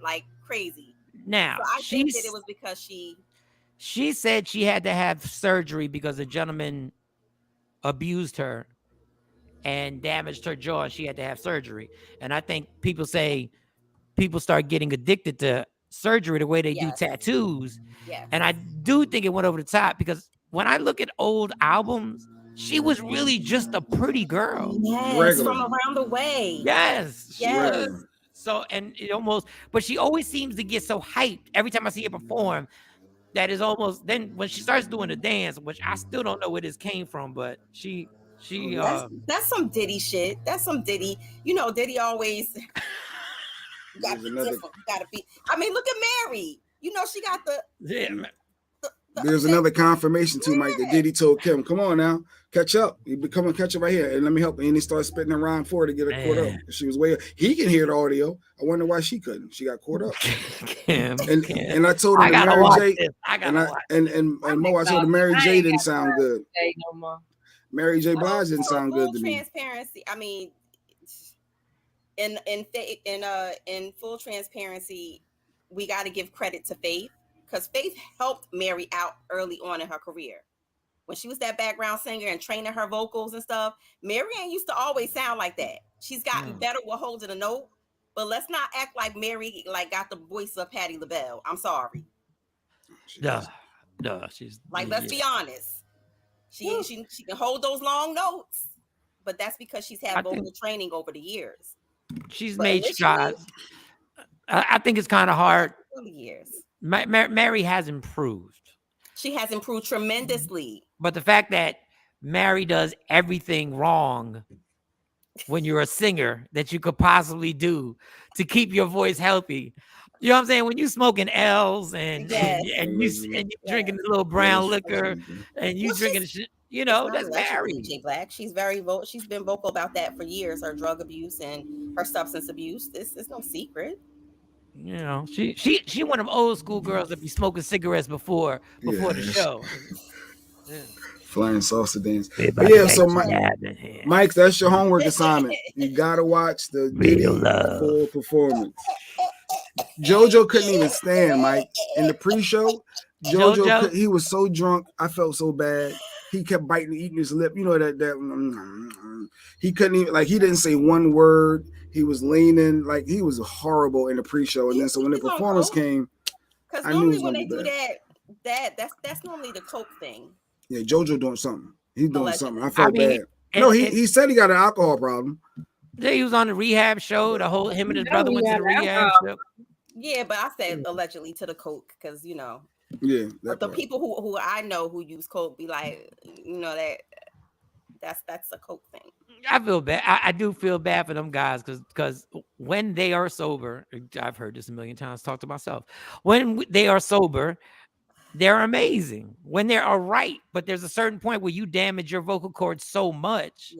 like crazy. Now, so I think that it was because she said she had to have surgery because a gentleman abused her and damaged her jaw, and she had to have surgery. And I think people start getting addicted to surgery the way they do tattoos. Yes. And I do think it went over the top, because when I look at old albums, she was really just a pretty girl. Yes, from around the way. Yes. Yes. So, and it almost, but she always seems to get so hyped every time I see her perform that is almost, then when she starts doing the dance, which I still don't know where this came from, but that's some Diddy shit. That's some Diddy. You know, Diddy always gotta be. I mean, look at Mary. You know, she got the. There's another confirmation too, Mike. That Diddy told Kim, "Come on now, catch up. You become a catch up right here, and let me help you." And he started spitting around for her to get her caught up. She was way. He can hear the audio. I wonder why she couldn't. She got caught up. And I told him Mary J. And Mo, I told him Mary J didn't sound good. Mary J. Blige didn't sound good to me. Transparency. I mean, in full transparency, we got to give credit to Faith, because Faith helped Mary out early on in her career. When she was that background singer and training her vocals and stuff, Mary ain't used to always sound like that. She's gotten better with holding a note, but let's not act like Mary got the voice of Patti LaBelle. I'm sorry. No, she's like, let's be honest. She can hold those long notes, but that's because she's had vocal training over the years. She's made strides. I think it's kind of hard. Years. Mary has improved. She has improved tremendously. But the fact that Mary does everything wrong when you're a singer that you could possibly do to keep your voice healthy. You know what I'm saying? When you smoking L's and you drinking a little brown liquor and you drinking shit, you know, that's Mary. J. Black. She's she's been vocal about that for years. Her drug abuse and her substance abuse. This is no secret. You know, she one of them old school girls that be smoking cigarettes before the show. Flying salsa dance. But yeah, so Mike, that's your homework assignment. You gotta watch the Diddy full performance. JoJo couldn't even stand, Mike. In the pre-show, JoJo he was so drunk. I felt so bad. He kept biting, eating his lip. You know that he couldn't even, like, he didn't say one word. He was leaning, like, he was horrible in the pre-show. And then so when the performance came, because normally when they do that's normally the coke thing. Yeah, JoJo doing something. He's doing something. I felt bad. No, he said he got an alcohol problem. Yeah, he was on the rehab show. The whole him and his brother went to the rehab show. Yeah, but I said allegedly to the coke because Yeah, the people who I know who use coke be like, that's a coke thing. I feel bad. I do feel bad for them guys because when they are sober, I've heard this a million times. Talk to myself. When they are sober, they're amazing. When they are right, but there's a certain point where you damage your vocal cords so much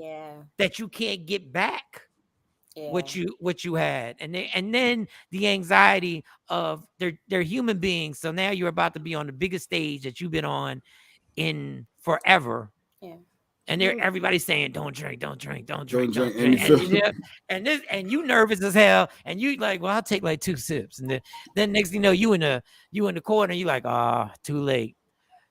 that you can't get back what you had, and then the anxiety of they're human beings. So now you're about to be on the biggest stage that you've been on in forever. Yeah. And everybody's saying, don't drink. And you nervous as hell. And you like, well, I'll take like 2 sips. And then next thing you know, you in the corner, you like, too late.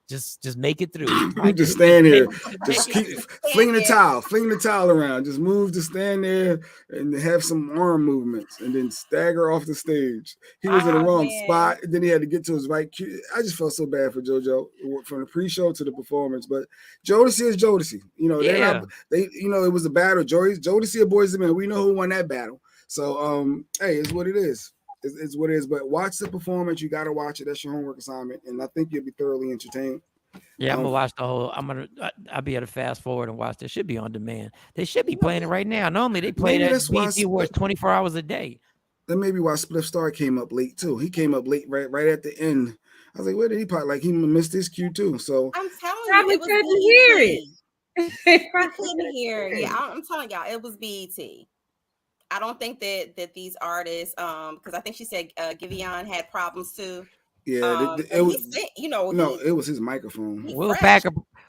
Just make it through. You just stand here. Just keep flinging the towel around. Just move to stand there and have some arm movements and then stagger off the stage. He was in the wrong spot. And then he had to get to his right cue. I just felt so bad for JoJo from the pre-show to the performance. But Jodeci is Jodeci. It was a battle. Jodeci or Boys II Men. We know who won that battle. So hey, it's what it is. It's what it is, but watch the performance. You got to watch it. That's your homework assignment, and I think you'll be thoroughly entertained. Yeah, I'm gonna watch the whole. I'll be able to fast forward and watch. This should be on demand. They should be playing it right now. Normally they play that BET Awards 24 hours a day. That may be why Spliff Star came up late too. He came up late right at the end. I was like, where did he pop? Like he missed his cue too. So I'm telling you, it was BET. I couldn't hear. Yeah, I'm telling y'all, it was BET. I don't think that these artists, because I think she said Giveon had problems too. Yeah, it was. It was his microphone.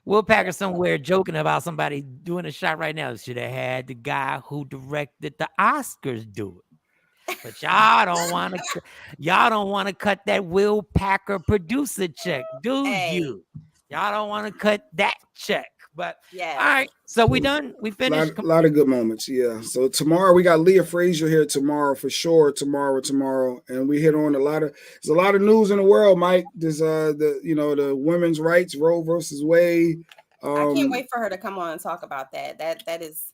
Will Packer somewhere joking about somebody doing a shot right now. Should have had the guy who directed the Oscars do it, but y'all don't want to cut that Will Packer producer check, do you? Y'all don't want to cut that check. But yeah, all right. So we done. We finished. A lot of good moments. Yeah. So tomorrow we got Leah Frazier here tomorrow for sure. Tomorrow, and we hit on there's a lot of news in the world, Mike. There's the women's rights, Roe versus Wade. I can't wait for her to come on and talk about that. That is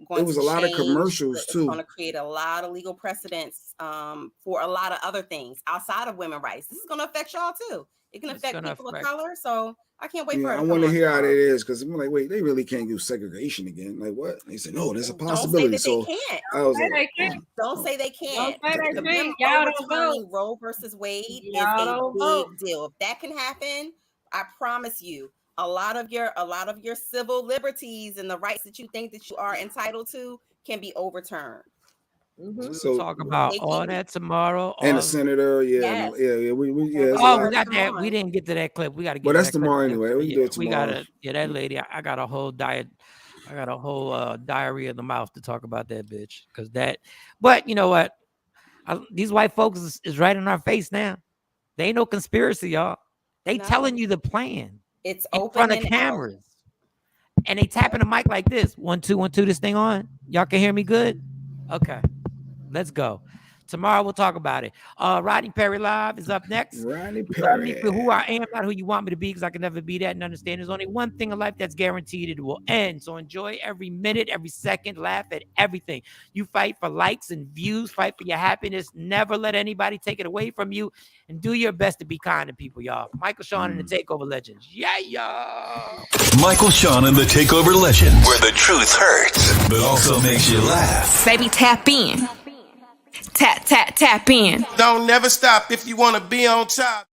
going. It was a lot of commercials too. It's going to create a lot of legal precedents for a lot of other things outside of women's rights. This is going to affect y'all too. It can affect people of color. So I can't wait for her. I want to hear how it is because I'm like, wait, they really can't do segregation again. Like what? They said, no, there's a possibility. So I was like, don't say they can't. Y'all don't vote. Roe versus Wade is a big deal. If that can happen, I promise you, a lot of your civil liberties and the rights that you think that you are entitled to can be overturned. Mm-hmm. So we'll talk about all that tomorrow. And the senator, we got that. We didn't get to that clip. We got to get. But that's tomorrow anyway. We can do it tomorrow. That lady. I got a whole diet. I got a whole diarrhea of the mouth to talk about that bitch. But you know what? These white folks is right in our face now. They ain't no conspiracy, y'all. They telling you the plan. It's in front of cameras, and they tapping the mic like this. 1 2 1 2. This thing on. Y'all can hear me good? Okay. Let's go. Tomorrow we'll talk about it. Rodney Perry Live is up next. Rodney Perry. Who I am, not who you want me to be, because I can never be that and understand. There's only one thing in life that's guaranteed: it will end. So enjoy every minute, every second, laugh at everything. You fight for likes and views, fight for your happiness. Never let anybody take it away from you, and do your best to be kind to people, y'all. Michael Shawn and the TakeOver Legends. Yeah. Michael Shawn and the TakeOver Legends, where the truth hurts, but also makes you laugh. Baby, tap in. Tap in. Don't never stop if you want to be on top.